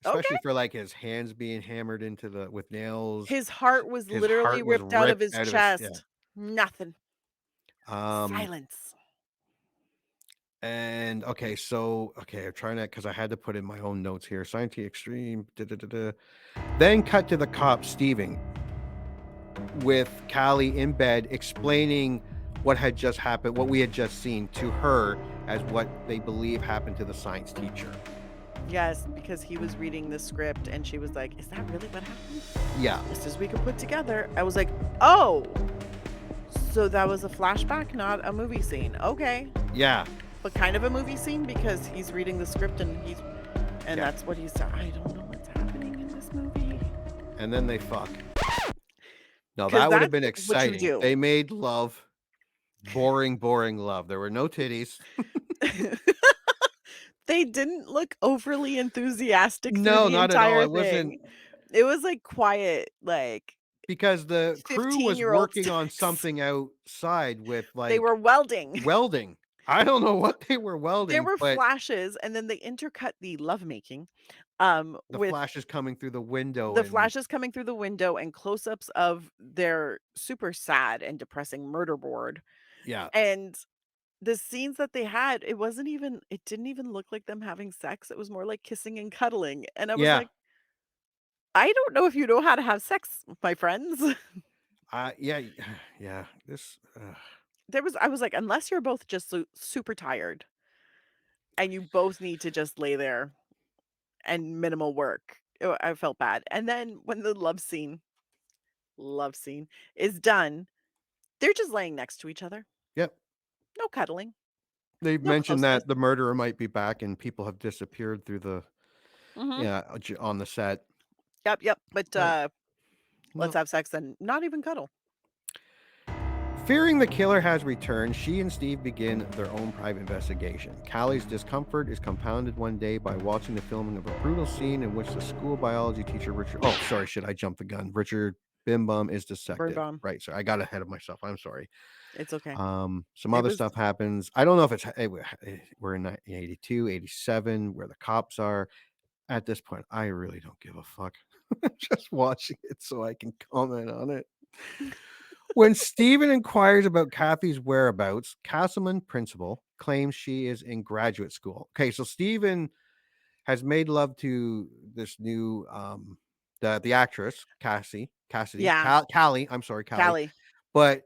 Especially okay. for like his hands being hammered into with nails. His heart was His literally heart was ripped out of ripped his out of his- chest. Nothing. Um, Silence. And okay, I'm trying to, because I had to put in my own notes here. Scientific extreme. Then cut to the cop Steving with Callie in bed explaining what had just happened, what we had just seen to her as what they believe happened to the science teacher. Yes, because he was reading the script and she was like, is that really what happened? Yeah. Just as we could put together. I was like, oh, so that was a flashback, not a movie scene. Okay. Yeah. But kind of a movie scene because he's reading the script and Yeah. that's what he's, I don't know what's happening in this movie. And then they fuck. No, 'Cause that would have that's been what you exciting. do. They made love. Boring love. There were no titties. They didn't look overly enthusiastic through No, the not at all. entire It wasn't thing. It was like quiet, like because the crew was 15-year-old working on sticks. something outside with like They were welding. welding. I don't know what they were welding. There were but flashes, and then they intercut the lovemaking the with flashes coming through the window. the and- flashes coming through the window and close-ups of their super sad and depressing murder board. Yeah. And the scenes that they had, it didn't even look like them having sex. It was more like kissing and cuddling. And I was Yeah. like, I don't know if you know how to have sex, my friends. Yeah. Yeah. This. I was like, unless you're both just super tired and you both need to just lay there and minimal work. I felt bad. And then when the love scene is done, they're just laying next to each other. Yep. No cuddling. They No mentioned closeness. that the murderer might be back and people have disappeared through the Mhm. on the set. Yep. But No. let's No. have sex and not even cuddle. Fearing the killer has returned, she and Steve begin their own private investigation. Callie's discomfort is compounded one day by watching the filming of a brutal scene in which the school biology teacher Richard... Oh, sorry, should I jump the gun? Richard Bim Bum is Bird dissected. bomb. Right. So I got ahead of myself. I'm sorry. It's okay. Some It other was stuff happens. I don't know if it's we're in 82, 87, where the cops are. At this point, I really don't give a fuck. I'm just watching it so I can comment on it. When Stephen inquires about Kathy's whereabouts, Castleman principal claims she is in graduate school. Okay, so Stephen has made love to this new the actress Cassidy, yeah, Callie. I'm sorry, Callie, Callie, but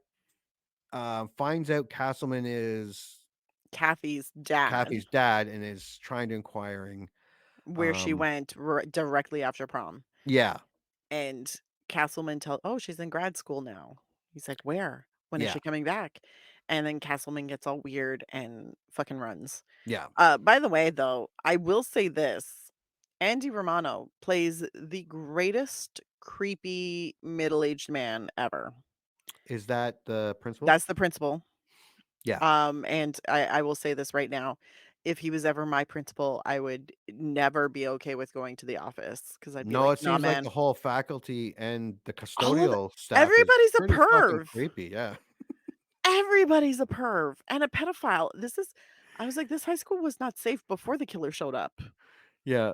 finds out Castleman is Kathy's dad, Kathy's dad and is trying to inquiring. where she went directly after prom. Yeah, And Castleman oh, she's in grad school now. He's like, where? When is yeah, she coming back? And then Castleman gets all weird and fucking runs. yeah. By the way, though, I will say this. Andy Romano plays the greatest creepy middle-aged man ever. Is that the principal? That's the principal. Yeah. And I will say this right now. If he was ever my principal, I would never be okay with going to the office because I'd be No, like, it nah, seems like man. the whole faculty and the All of custodial staff is everybody's a pretty fucking perv. creepy. Yeah. Everybody's a perv and a pedophile. I was like, this high school was not safe before the killer showed up. Yeah.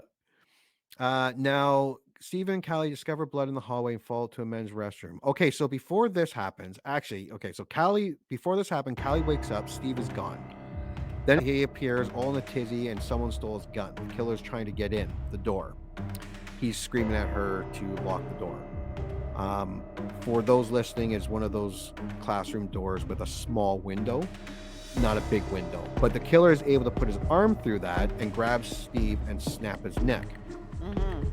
Now Stephen and Callie discover blood in the hallway and fall to a men's restroom. Okay, so before this happens, so before this happened, Callie wakes up, Steve is gone. Then he appears all in a tizzy and someone stole his gun. The killer's trying to get in the door. He's screaming at her to lock the door. For those listening, is one of those classroom doors with a small window, not a big window. But the killer is able to put his arm through that and grab Steve and snap his neck.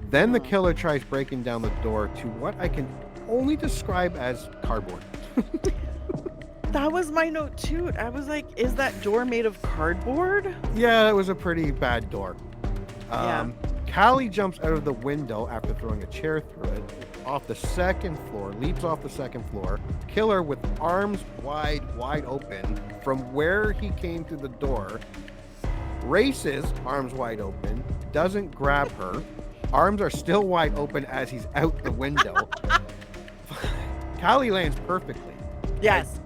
Then the killer tries breaking down the door to what I can only describe as cardboard. That was my note too. I was like, is that door made of cardboard? Yeah, it was a pretty bad door. Yeah. Callie jumps out of the window after throwing a chair through it, off the second floor, leaps off the second floor. Killer with arms wide open from where he came to the door, races, arms wide open, doesn't grab her. Arms are still wide open as he's out the window. Callie lands perfectly. Yes.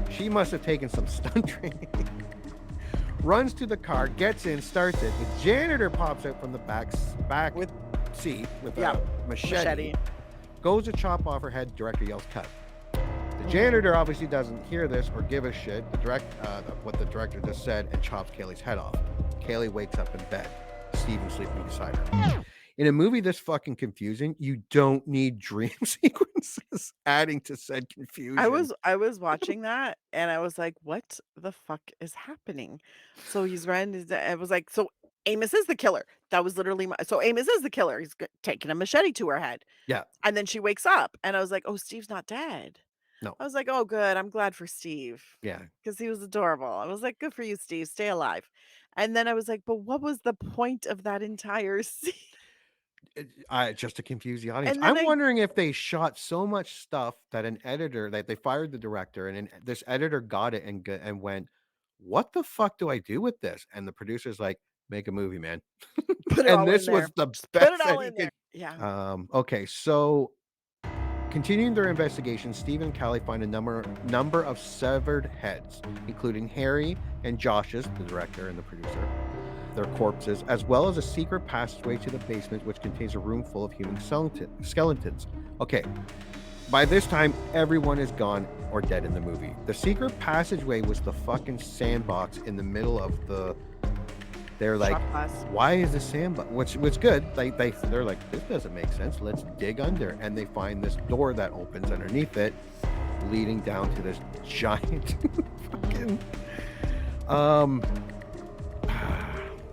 She must have taken some stunt training. Runs to the car, gets in, starts it. The janitor pops out from the back With- seat with Yeah, a machete. Machete. Goes to chop off her head. Director yells, "Cut!" The janitor obviously doesn't hear this or give a shit. What the director just said, and chops Kaylee's head off. Kaylee wakes up in bed. Steven sleeping beside her. In a movie this fucking confusing, you don't need dream sequences adding to said confusion. I was watching that and I was like, what the fuck is happening? So he's running. I was like, so Amos is the killer. That was literally so Amos is the killer. He's taking a machete to her head. Yeah. And then she wakes up and I was like, oh, Steve's not dead. No. I was like, oh, good. I'm glad for Steve. Yeah. Because he was adorable. I was like, good for you, Steve. Stay alive. And then I was like, but what was the point of that entire scene? Just to confuse the audience. And then I'm wondering if they shot so much stuff that that they fired the director and this editor got it and went, what the fuck do I do with this? And the producer's like, make a movie, man. Put it And all this in was there. the Just best put it all that he in there. could. Yeah. Okay, so continuing their investigation, Steve and Callie find a number of severed heads, including Harry and Josh's, the director and the producer, their corpses, as well as a secret passageway to the basement, which contains a room full of human skeletons. Okay, by this time, everyone is gone or dead in the movie. The secret passageway was the fucking sandbox in the middle of the. They're like, Shop class. why is the sandbox? Which good. They're like, this doesn't make sense. Let's dig under, and they find this door that opens underneath it, leading down to this giant fucking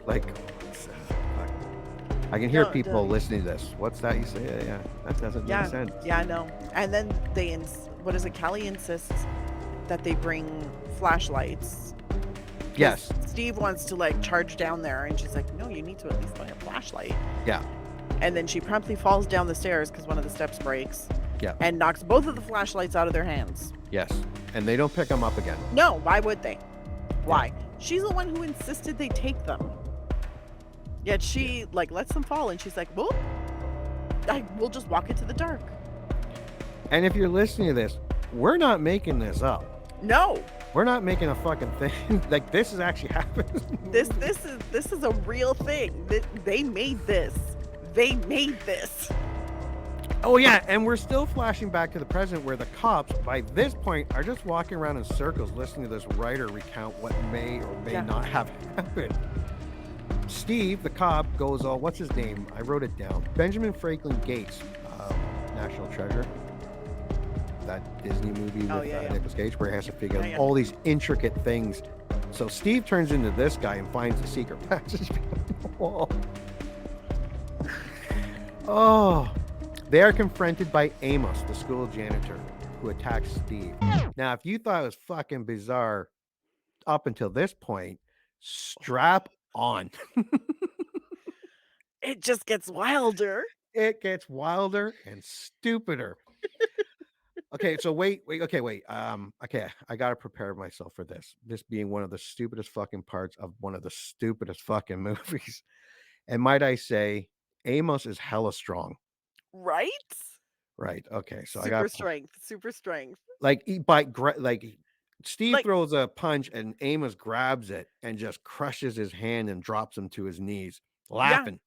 like. I can hear people listening to this. What's that you say? Yeah, that doesn't make sense. Yeah, I know. And then what is it? Callie insists that they bring flashlights. Yes. Steve wants to like charge down there, and she's like, "No, you need to at least buy a flashlight." Yeah. And then she promptly falls down the stairs because one of the steps breaks. Yeah. And knocks both of the flashlights out of their hands. Yes. And they don't pick them up again. No, why would they? Why? She's the one who insisted they take them. Yet she like lets them fall, and she's like, "Well, we'll just walk into the dark." And if you're listening to this, we're not making this up. No, We're not making a fucking thing. Like, this is actually happening. this is a real thing. They made this. They made this. Oh yeah, and we're still flashing back to the present where the cops, by this point, are just walking around in circles listening to this writer recount what may or may not have happened. Steve, the cop, goes all, what's his name? I wrote it down. Benjamin Franklin Gates, National Treasure. That Disney movie with Nicolas Cage, where he has to figure out all these intricate things. So Steve turns into this guy and finds the secret passage behind the wall. Oh, they are confronted by Amos, the school janitor, who attacks Steve. Now, if you thought it was fucking bizarre up until this point, strap on. It just gets wilder. It gets wilder and stupider. Okay, so wait. Okay, I gotta prepare myself for this. This being one of the stupidest fucking parts of one of the stupidest fucking movies. And might I say, Amos is hella strong. Right? Right. Okay. So super strength. Like Steve throws a punch and Amos grabs it and just crushes his hand and drops him to his knees, laughing.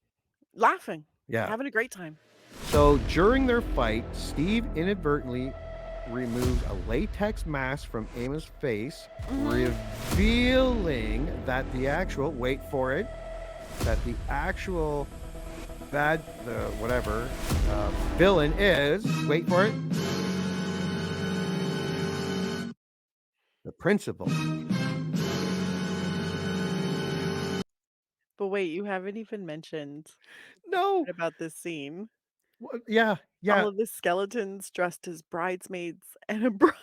Yeah. Having a great time. So during their fight, Steve inadvertently removed a latex mask from Amos' face, revealing that the actual, wait for it, villain is, wait for it, the principal. But wait, you haven't even mentioned about this scene. Yeah. All of the skeletons dressed as bridesmaids and a bride.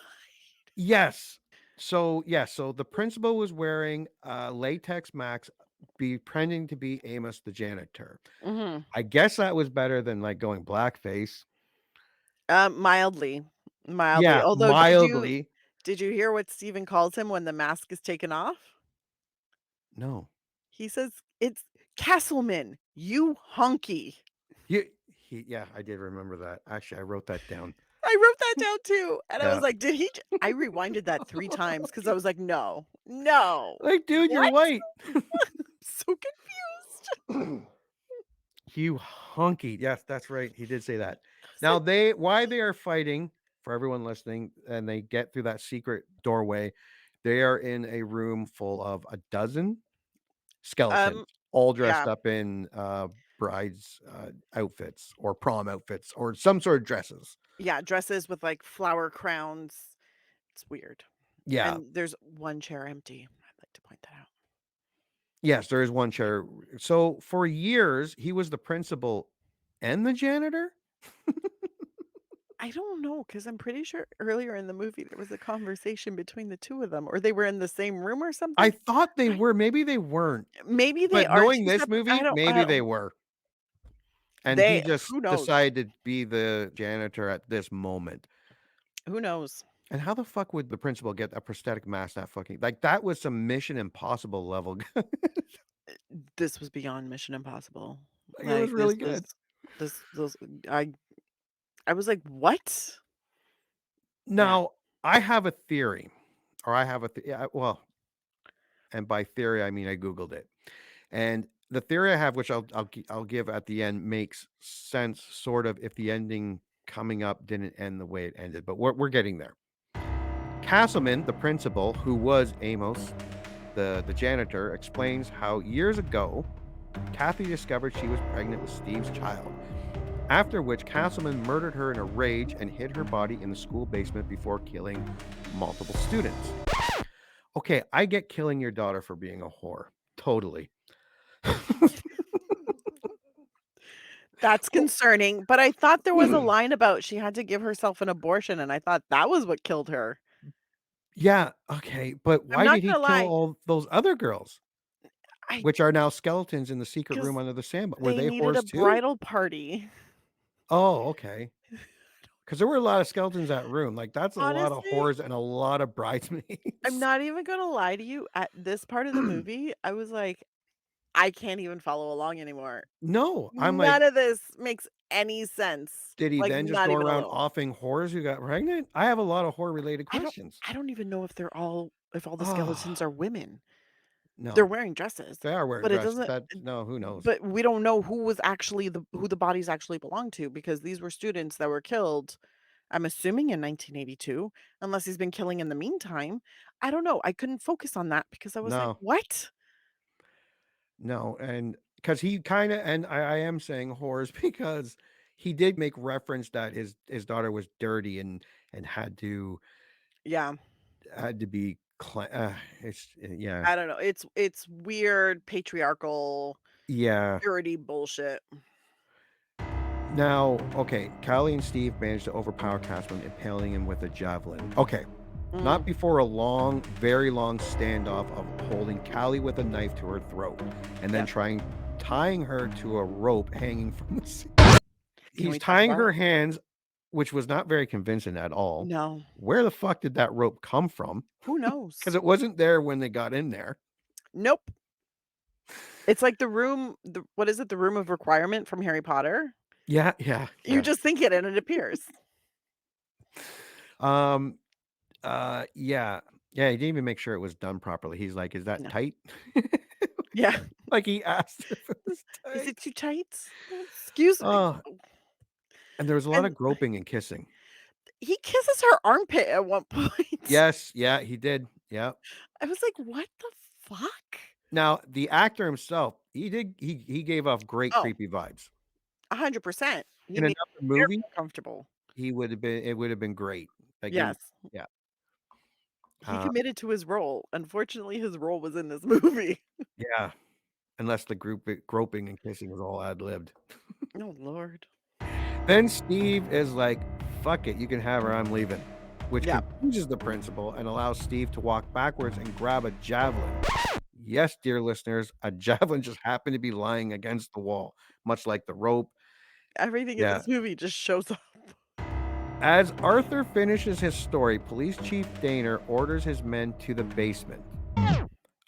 Yes. So the principal was wearing a latex mask, pretending to be Amos the janitor. I guess that was better than like going blackface. Mildly. Yeah, Although, mildly. did you hear what Steven calls him when the mask is taken off? No. He says, "It's Castleman, you hunky." Yeah, I did remember that. Actually, I wrote that down. I wrote that down too. And I was like, did he? I rewinded that 3 times because I was like, no. Like, dude, you're white. So confused. You hunky. Yes, that's right. He did say that. Now, why they are fighting, for everyone listening, and they get through that secret doorway, they are in a room full of a dozen skeletons, all dressed up in brides outfits or prom outfits or some sort of dresses. Yeah, dresses with like flower crowns. It's weird. Yeah. And there's one chair empty. I'd like to point that out. Yes, there is one chair. So for years, he was the principal and the janitor? I don't know, because I'm pretty sure earlier in the movie there was a conversation between the two of them, or they were in the same room or something. I thought they were. Maybe they weren't. Maybe they But are. knowing this movie, maybe they were. And he just who knows? decided to be the janitor at this moment. Who knows? And how the fuck would the principal get a prosthetic mask that fucking, like, that was some Mission Impossible level. This was beyond Mission Impossible. It was really good. I was like, what? Now, I have a theory, or well, and by theory, I mean I Googled it. And the theory I have, which I'll give at the end, makes sense, sort of, if the ending coming up didn't end the way it ended. But we're getting there. Castleman, the principal, who was Amos, the janitor, explains how years ago, Kathy discovered she was pregnant with Steve's child. After which, Castleman murdered her in a rage and hid her body in the school basement before killing multiple students. Okay, I get killing your daughter for being a whore. Totally. That's concerning. But I thought there was a line about she had to give herself an abortion, and I thought that was what killed her. Yeah, okay. But why did he kill all those other girls? Which are now skeletons in the secret room under the sandbar. Were they needed whores a too? bridal party. Oh, okay. Because there were a lot of skeletons in that room. Like, that's a lot of Honestly, whores and a lot of bridesmaids. I'm not even gonna lie to you. At this part of the movie, I was like, I can't even follow along anymore. No, I'm like, None of this makes any sense. did he Like, then just not go even a around little. offing whores who got pregnant? I have a lot of horror-related I don't questions. I don't even know if all the skeletons Oh, are women. They're no. wearing dresses, They are wearing but it dresses. doesn't That no, who knows? but we don't know who the bodies actually belong to because these were students that were killed, I'm assuming in 1982, unless he's been killing in the meantime. I don't know. I couldn't focus on that because I was like, No, "What?" no, and because he kind of, and I am saying whores because he did make reference that his daughter was dirty and Yeah. had to be it's yeah, I don't know. It's weird patriarchal yeah. dirty bullshit. Now, okay, Callie and Steve managed to overpower Casman, impaling him with a javelin. Okay, Mm, not before a long, very long standoff of holding Callie with a knife to her throat and then yep. tying her to a rope hanging from the ceiling. Can He's we talk tying about her hands, which was not very convincing at all. No. Where the fuck did that rope come from? Who Because knows? it wasn't there when they got in there. Nope. It's like what is it? The room of requirement from Harry Potter? Yeah, yeah, You yeah. just think it and it appears. Um, yeah, yeah. He didn't even make sure it was done properly. He's like, "Is that No. tight?" Yeah. Like he asked if it was Is tight. it too tight? Excuse me. Oh, and there was a lot And of groping and kissing. he kisses her armpit at one point. Yes, yeah, he did. Yeah. I was like, "What the fuck?" Now the actor himself, he gave off great Oh, creepy vibes. 100%. He In made another me very movie, uncomfortable. it would have been great. Like in Yes. yeah. He Uh, committed to his role. Unfortunately, his role was in this movie. yeah. Unless the groping and kissing was all ad-libbed. Oh, Lord. Then Steve is like, "Fuck it, you can have her, I'm leaving," which Yeah. confuses the principal and allows Steve to walk backwards and grab a javelin. Yes, dear listeners, a javelin just happened to be lying against the wall, much like the rope. Everything in Yeah. this movie just shows up. As Arthur finishes his story, Police Chief Daner orders his men to the basement.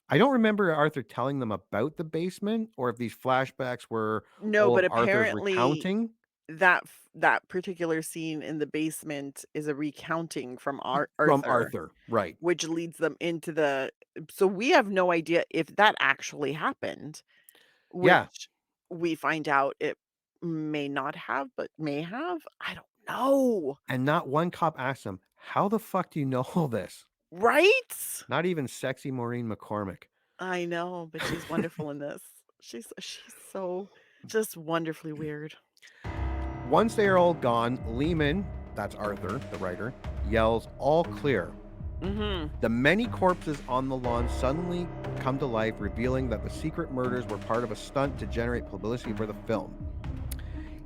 I don't remember Arthur telling them about the basement or if these flashbacks were No, all but of Arthur's apparently recounting that particular scene in the basement is a recounting from from Arthur, Arthur. Right. which leads them into so we have no idea if that actually happened, Yeah. which we find out it may not have, but may have. I don't know. And not one cop asked him, "How the fuck do you know all this?" Right? Not even sexy Maureen McCormick. I know, but she's wonderful in this. She's so just wonderfully weird. Once they are all gone, Lehman, that's Arthur, the writer, yells, "All clear." Mhm. The many corpses on the lawn suddenly come to life, revealing that the secret murders were part of a stunt to generate publicity for the film.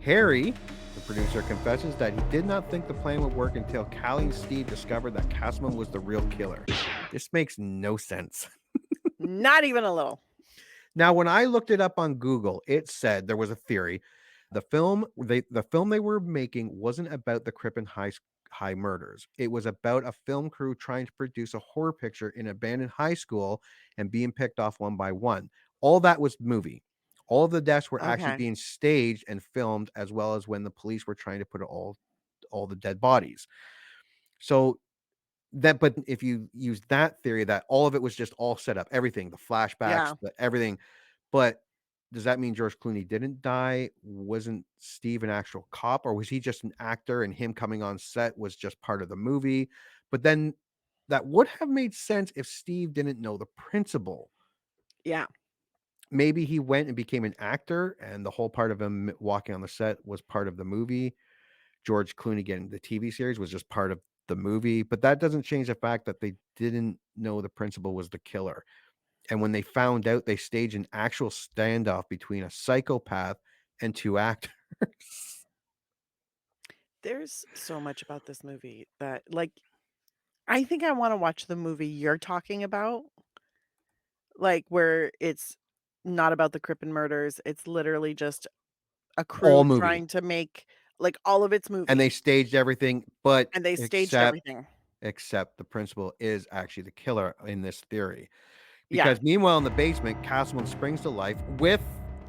Harry, the producer, confesses that he did not think the plan would work until Callie and Steve discovered that Castleman was the real killer. This makes no sense. Not even a little. Now, when I looked it up on Google, it said there was a theory. The film they were making wasn't about the Crippen High murders. It was about a film crew trying to produce a horror picture in an abandoned high school and being picked off one by one. All that was movie. All of the deaths were actually Okay. being staged and filmed, as well as when the police were trying to put all the dead bodies. So but if you use that theory that all of it was just all set up, everything, the flashbacks, Yeah. everything, but does that mean George Clooney didn't die? Wasn't Steve an actual cop, or was he just an actor and him coming on set was just part of the movie? But then that would have made sense if Steve didn't know the principal. Yeah. Maybe he went and became an actor, and the whole part of him walking on the set was part of the movie. George Clooney getting the TV series was just part of the movie, but that doesn't change the fact that they didn't know the principal was the killer. And when they found out, they staged an actual standoff between a psychopath and two actors. There's so much about this movie that like I think I wanna watch the movie you're talking about, like, where it's not about the Crippen murders, it's literally just a All crew movie. trying to make like, all of it's And movie, they staged everything, but and they staged except everything. except the principal is actually the killer in this theory. Yeah. Because meanwhile in the basement, Castleman springs to life with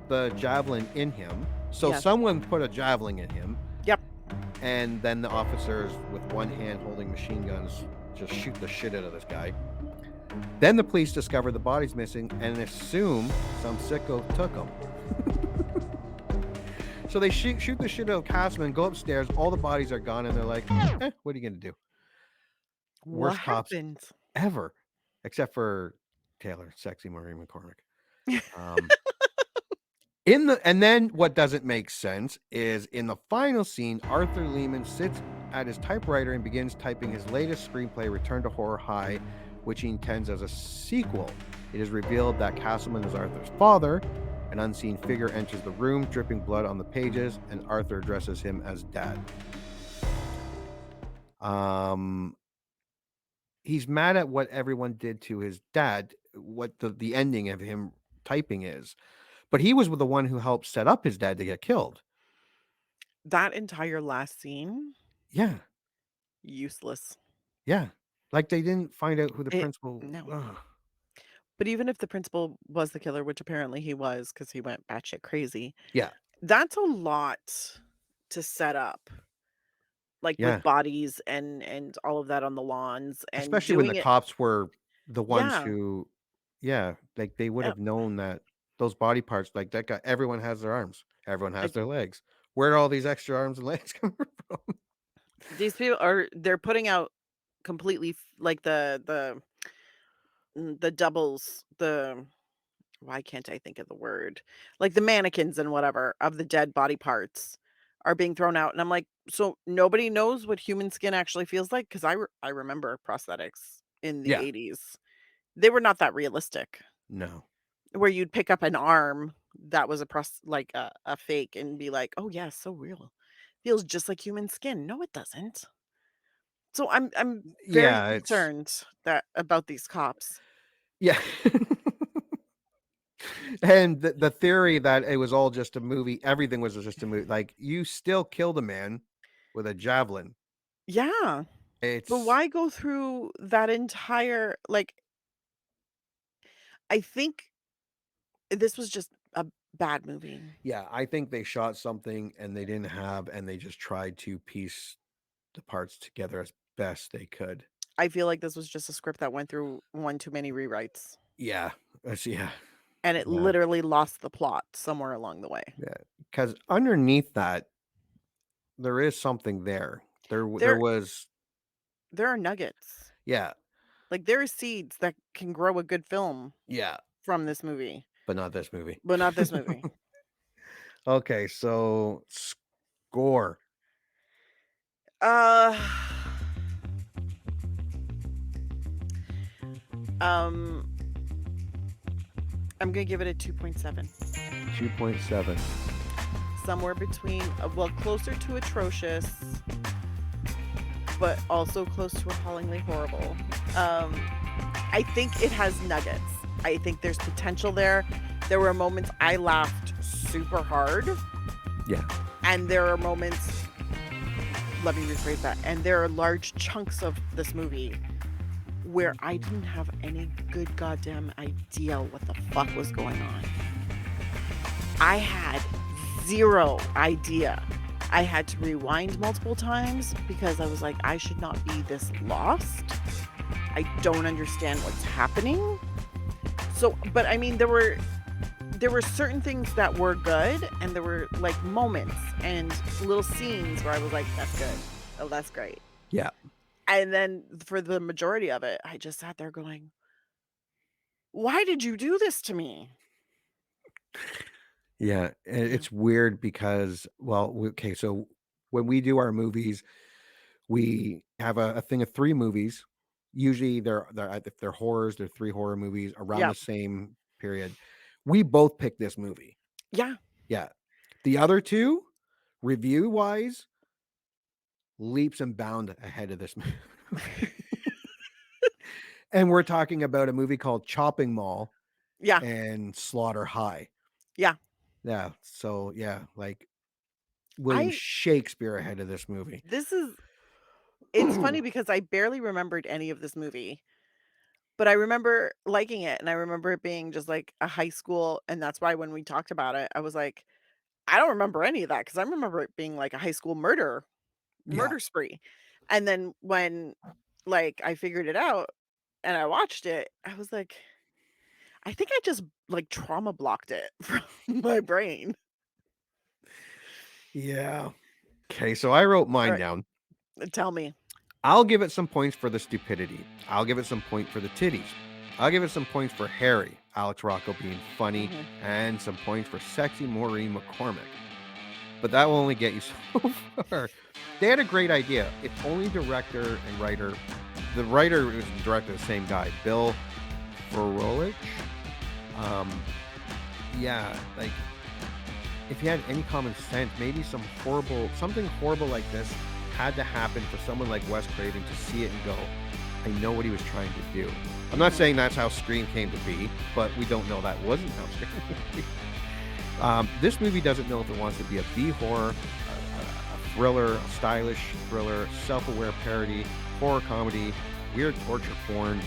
the javelin in him. So Yes. someone put a javelin in him, Yep. and then the officers with one hand holding machine guns just shoot the shit out of this guy. Then the police discover the body's missing and assume some sicko took him. So they shoot the shit out of Castleman, go upstairs, all the bodies are gone, and they're like, what are you gonna do? What Worst cops happened? ever, except for Taylor, sexy Maureen McCormick. And then what doesn't make sense is in the final scene, Arthur Lehman sits at his typewriter and begins typing his latest screenplay, Return to Horror High, which he intends as a sequel. It is revealed that Castleman is Arthur's father. An unseen figure enters the room, dripping blood on the pages, and Arthur addresses him as Dad. He's mad at what everyone did to his dad, what the ending of him typing is. But he was the one who helped set up his dad to get killed. That entire last scene, Yeah. useless. Yeah. Like they didn't find out who the It principal. no. Ugh. But even if the principal was the killer, which apparently he was because he went batshit crazy, Yeah. that's a lot to set up, like Yeah. with bodies and all of that on the lawns and Especially when the doing it. cops were the ones Yeah. who, yeah, like they would Yep. have known that those body parts, like that guy, everyone has their arms, everyone has Like their legs. Where are all these extra arms and legs coming from? these people they're putting out completely like the doubles, why can't I think of the word? Like the mannequins and whatever of the dead body parts are being thrown out. And I'm like, so nobody knows what human skin actually feels like? Because I remember prosthetics in the Yeah. 80s. They were not that realistic. No. Where you'd pick up an arm that was like a fake and be like, oh yeah, so real. Feels just like human skin. No, it doesn't. So I'm very Yeah, it's concerned that about these cops. yeah. And the theory that it was all just a movie, everything was just a movie. Like you still killed a man with a javelin. Yeah. But It's why go through that entire like I think this was just a bad movie. yeah, I think they shot something and they didn't have, and they just tried to piece the parts together as best they could. I feel like this was just a script that went through one too many rewrites Yeah, yeah, and it yeah, literally lost the plot somewhere along the way. yeah. Because underneath that, there is something there. There There was, there are nuggets. yeah, Like there are seeds that can grow a good film yeah, from this movie, but not this movie. but not this movie. Okay, so score. Uh um I'm going to give it a 2.7. 2.7. Somewhere between well, closer to atrocious but also close to appallingly horrible. I think it has nuggets. I think there's potential there. There were moments I laughed super hard, Yeah, and there are moments, let me rephrase that, and there are large chunks of this movie where I didn't have any good goddamn idea what the fuck was going on. I had zero idea. I had to rewind multiple times because I was like, I should not be this lost. I don't understand what's happening. So, but I mean, there were certain things that were good, and there were like moments and little scenes where I was like, that's good. Oh, that's great. yeah, And then for the majority of it, I just sat there going, why did you do this to me? yeah. And Yeah. it's weird because, well, okay, so when we do our movies, we have a thing of 3 movies. Usually if they're horrors, they're 3 horror movies around Yeah. the same period. We both picked this movie. Yeah. Yeah. The other 2, review wise, leaps and bound ahead of this movie. And we're talking about a movie called Chopping Mall Yeah. and Slaughter High. Yeah. Yeah. So yeah, like William Shakespeare ahead of this movie. It's funny because I barely remembered any of this movie. But I remember liking it, and I remember it being just like a high school, and that's why when we talked about it, I was like, I don't remember any of that because I remember it being like a high school Yeah. murder spree. And then when like I figured it out and I watched it, I was like, I think I just like trauma blocked it from my brain. Yeah. Okay, so I wrote All mine right, down. tell me. I'll give it some points for the stupidity. I'll give it some point for the titties. I'll give it some points for Harry, Alex Rocco being funny, Hmm. and some points for sexy Maureen McCormick. But that will only get you so far. They had a great idea. If only director and writer, the writer was the director, the same guy, Bill Froelich. Um, yeah, like if he had any common sense, maybe something horrible like this had to happen for someone like Wes Craven to see it and go, I know what he was trying to do. I'm not saying that's how Scream came to be, but we don't know that wasn't how Scream came to be. This movie doesn't know if it wants to be a B horror, a thriller, a stylish thriller, self-aware parody, horror comedy, weird torture porn.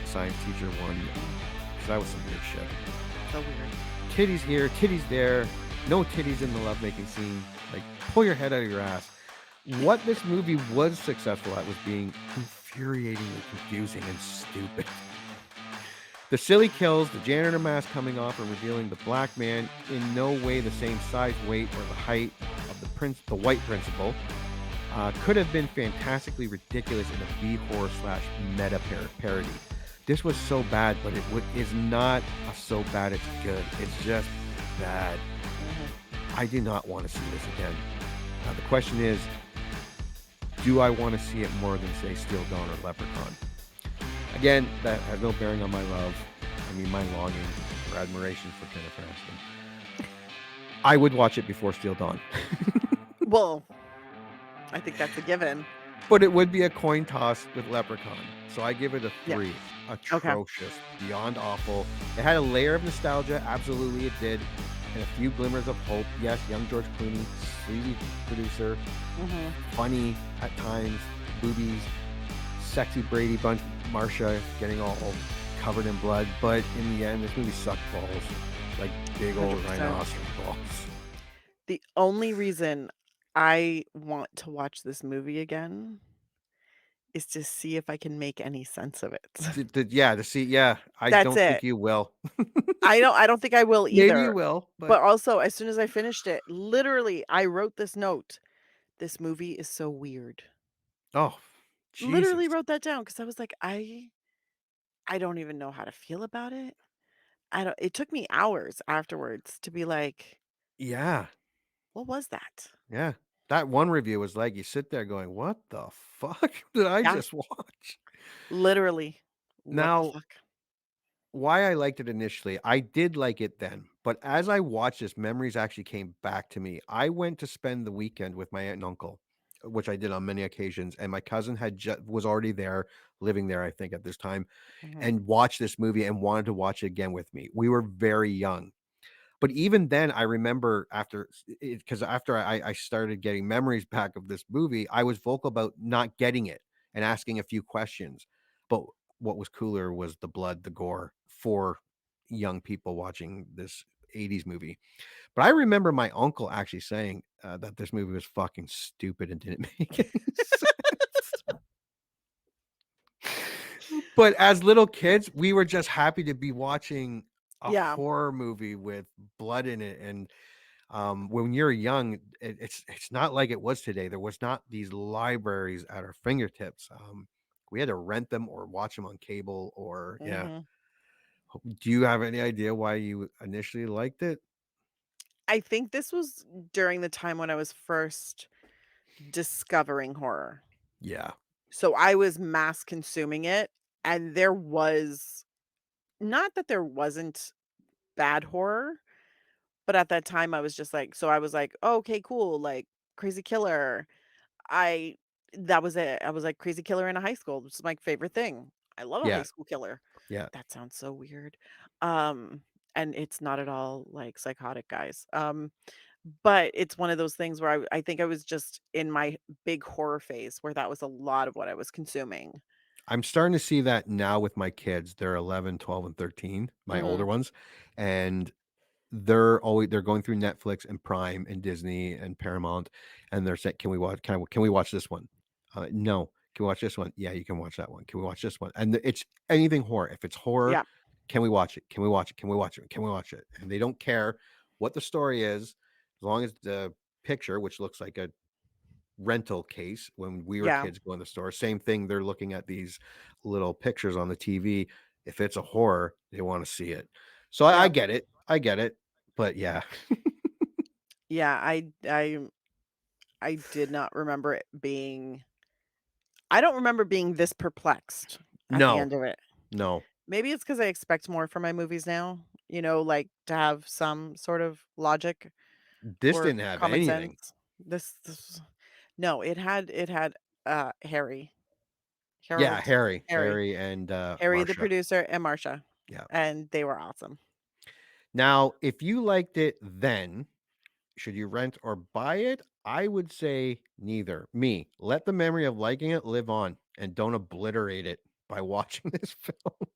Science teacher one, because that was some weird shit. So weird. Titties here, titties there, no titties in the lovemaking scene. Like, pull your head out of your ass. What this movie was successful at was being infuriatingly confusing and stupid. The silly kills, the janitor mask coming off and revealing the black man in no way the same size, weight, or the height of the white principal, could have been fantastically ridiculous in a B horror / meta parody. This was so bad, but it is not a so bad it's good. It's just bad. I do not want to see this again. The question is, do I want to see it more than, say, Steel Dawn or Leprechaun? Again, that has no bearing on my love. I mean, my longing or admiration for Jennifer Aniston. I would watch it before Steel Dawn. Well, I think that's a given. But it would be a coin toss with Leprechaun. So I give it a 3. Yeah. Atrocious. Beyond awful. It had a layer of nostalgia. Absolutely it did. And a few glimmers of hope. Yes, young George Clooney, sleazy producer, funny at times, boobies, sexy Brady Bunch, Marsha getting all covered in blood. But in the end, this movie sucked balls. Like big old 100%. rhinoceros balls. The only reason I want to watch this movie again is to see if I can make any sense of it. To see, yeah, I That's don't think it. you will. I don't think I will Maybe you either. will, But but also, as soon as I finished it, literally, I wrote this note. This movie is so weird. oh, Literally Jesus. wrote that down because I was like, I don't even know how to feel about it. I don't it took me hours afterwards to be like, Yeah, what was that? yeah. That one review was like, you sit there going, what the fuck did I Yeah, just watch? literally. What the Now, fuck? why I liked it initially, I did like it then, but as I watched this, memories actually came back to me. I went to spend the weekend with my aunt and uncle, which I did on many occasions, and my cousin was already there, living there, I think, at this time, Mhm. and watched this movie and wanted to watch it again with me. We were very young. But even then, I remember because after I started getting memories back of this movie, I was vocal about not getting it and asking a few questions. But what was cooler was the blood, the gore for young people watching this 80s movie. But I remember my uncle actually saying that this movie was fucking stupid and didn't make any sense. But as little kids, we were just happy to be watching a Yeah. horror movie with blood in it. And when you're young, it's not like it was today. There was not these libraries at our fingertips. We had to rent them or watch them on cable. Or yeah. Mhm. Do you have any idea why you initially liked it? I think this was during the time when I was first discovering horror. Yeah, So I was mass consuming it, and there was not that there wasn't bad horror, but at that time I was just like so I was like, "Oh, okay, cool, like Crazy Killer." I that was it. I was like Crazy Killer in a high school, which is my favorite thing. I love a high yeah, school killer. yeah, That sounds so weird. Um, and it's not at all like psychotic, guys. But it's one of those things where I think I was just in my big horror phase where that was a lot of what I was consuming. I'm starting to see that now with my kids. They're 11, 12, and 13, my older Mhm. ones, and they're going through Netflix and Prime and Disney and Paramount, and they're saying, can we watch this one? No. Can we watch this one? Yeah, you can watch that one. Can we watch this one? And it's anything horror. If it's horror, Yeah. can we watch it? Can we watch it? Can we watch it? Can we watch it? And they don't care what the story is, as long as the picture, which looks like a rental case when we were Yeah. kids going to the store. Same thing. They're looking at these little pictures on the TV. If it's a horror, they want to see it. So I Yeah. get it. I get it. But yeah, Yeah, I did not remember it being I don't remember being this perplexed at the no, end of it. no. Maybe it's because I expect more from my movies now, like to have some sort of logic This or didn't have common anything. sense. This no, it had Harry. Yeah, Harold. Harry. Harry, and Harry the Marsha. producer and Marsha. Yeah. And they were awesome. Now, if you liked it then, should you rent or buy it? I would say neither. Me, let the memory of liking it live on and don't obliterate it by watching this film.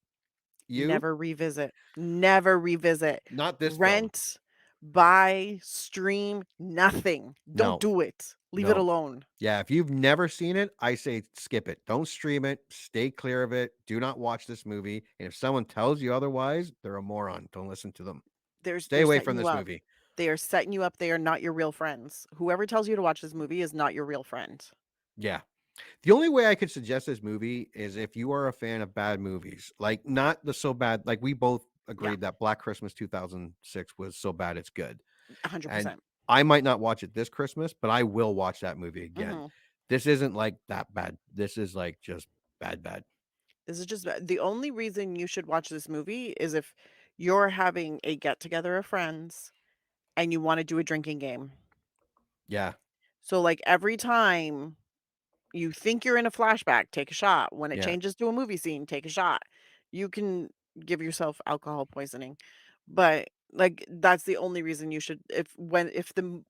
You? Never revisit. Never revisit. Not this film. Rent, buy, stream, nothing. Don't No, do it. Leave it no. alone. Yeah, if you've never seen it, I say skip it. Don't stream it. Stay clear of it. Do not watch this movie. And if someone tells you otherwise, they're a moron. Don't listen to them. Stay They're away setting from you this up. movie. They are setting you up. They are not your real friends. Whoever tells you to watch this movie is not your real friend. Yeah. The only way I could suggest this movie is if you are a fan of bad movies, like not the so bad, like we both Yeah, agreed that Black Christmas 2006 was so bad it's good. And 100%. I might not watch it this Christmas, but I will watch that movie again. hmm This isn't like that bad. This is like just bad, bad. This is just the only reason you should watch this movie is if you're having a get together of friends and you want to do a drinking game. Yeah. So, like every time you think you're in a flashback, take a shot. When it Yeah. changes to a movie scene, take a shot. You can give yourself alcohol poisoning. But like that's the only reason you should if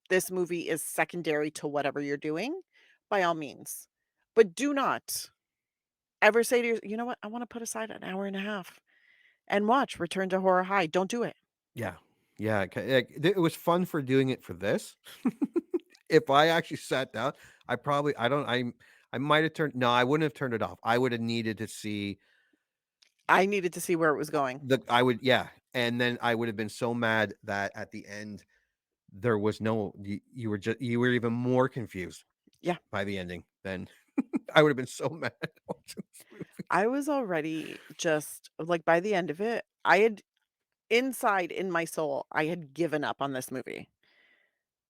this movie is secondary to whatever you're doing, by all means. But do not ever say to you know what? I want to put aside an hour and a half and watch Return to Horror High. Don't do it. Yeah. Yeah. Like, it was fun for doing it for this. If I actually sat down, I might have turned, no, I wouldn't have turned it off. I would have needed to see I needed to see where it was going. yeah. And then I would have been so mad that at the end, there was you were even more confused Yeah. by the ending than I would have been so mad watching this movie. I was already just like by the end of it, I had inside in my soul, I had given up on this movie.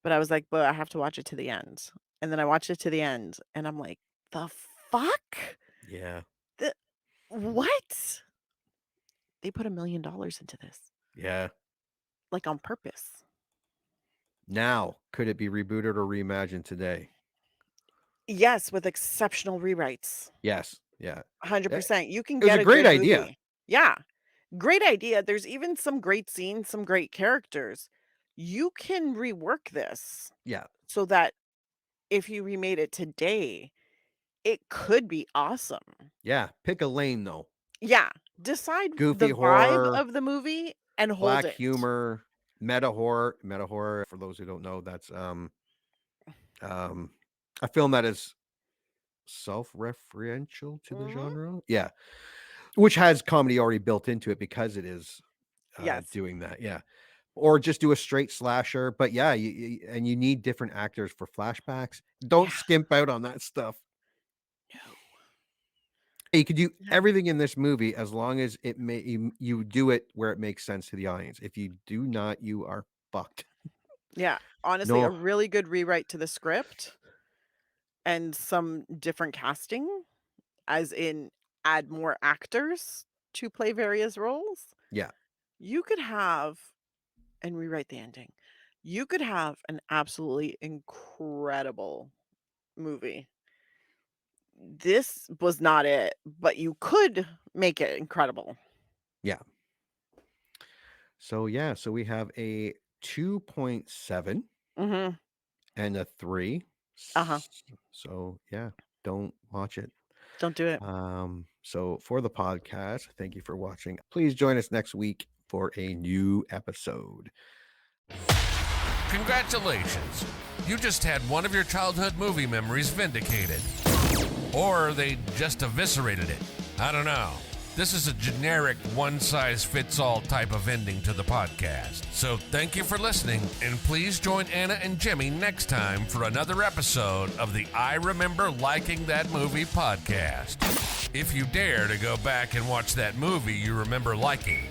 But I was like, "But I have to watch it to the end." And then I watched it to the end, and I'm like, "The fuck? Yeah. The what?" They put $1,000,000 into this, Yeah. like, on purpose. Now, could it be rebooted or reimagined today? Yes, with exceptional rewrites. Yes. Yeah. It 100%. You can it was get a a great good idea. movie. Yeah. Great idea. There's even some great scenes, some great characters. You can rework this Yeah. so that if you remade it today, it could be awesome. Yeah. Pick a lane though. Yeah, decide Goofy the vibe horror, of the movie and hold black it. humor, meta horror. Meta horror, for those who don't know, that's um a film that is self-referential to the Mhm. genre. Yeah. Which has comedy already built into it because it is Yes. doing that. Yeah. Or just do a straight slasher. But yeah, and you need different actors for flashbacks. Don't Yeah. skimp out on that stuff. No. You could do Yeah. everything in this movie as long as you do it where it makes sense to the audience. If you do not, you are fucked. Yeah. Honestly, a No, really good rewrite to the script and some different casting, as in add more actors to play various roles. yeah, You could have and rewrite the ending. You could have an absolutely incredible movie. This was not it, but you could make it incredible. yeah. So yeah, so we have a 2.7 Mhm. and a 3. Uh-huh. So yeah, don't watch it. Don't do it. So for the podcast, thank you for watching. Please join us next week for a new episode. Congratulations. You just had one of your childhood movie memories vindicated. Or they just eviscerated it. I don't know. This is a generic one-size-fits-all type of ending to the podcast. So thank you for listening, and please join Anna and Jimmy next time for another episode of the I Remember Liking That Movie podcast. If you dare to go back and watch that movie you remember liking,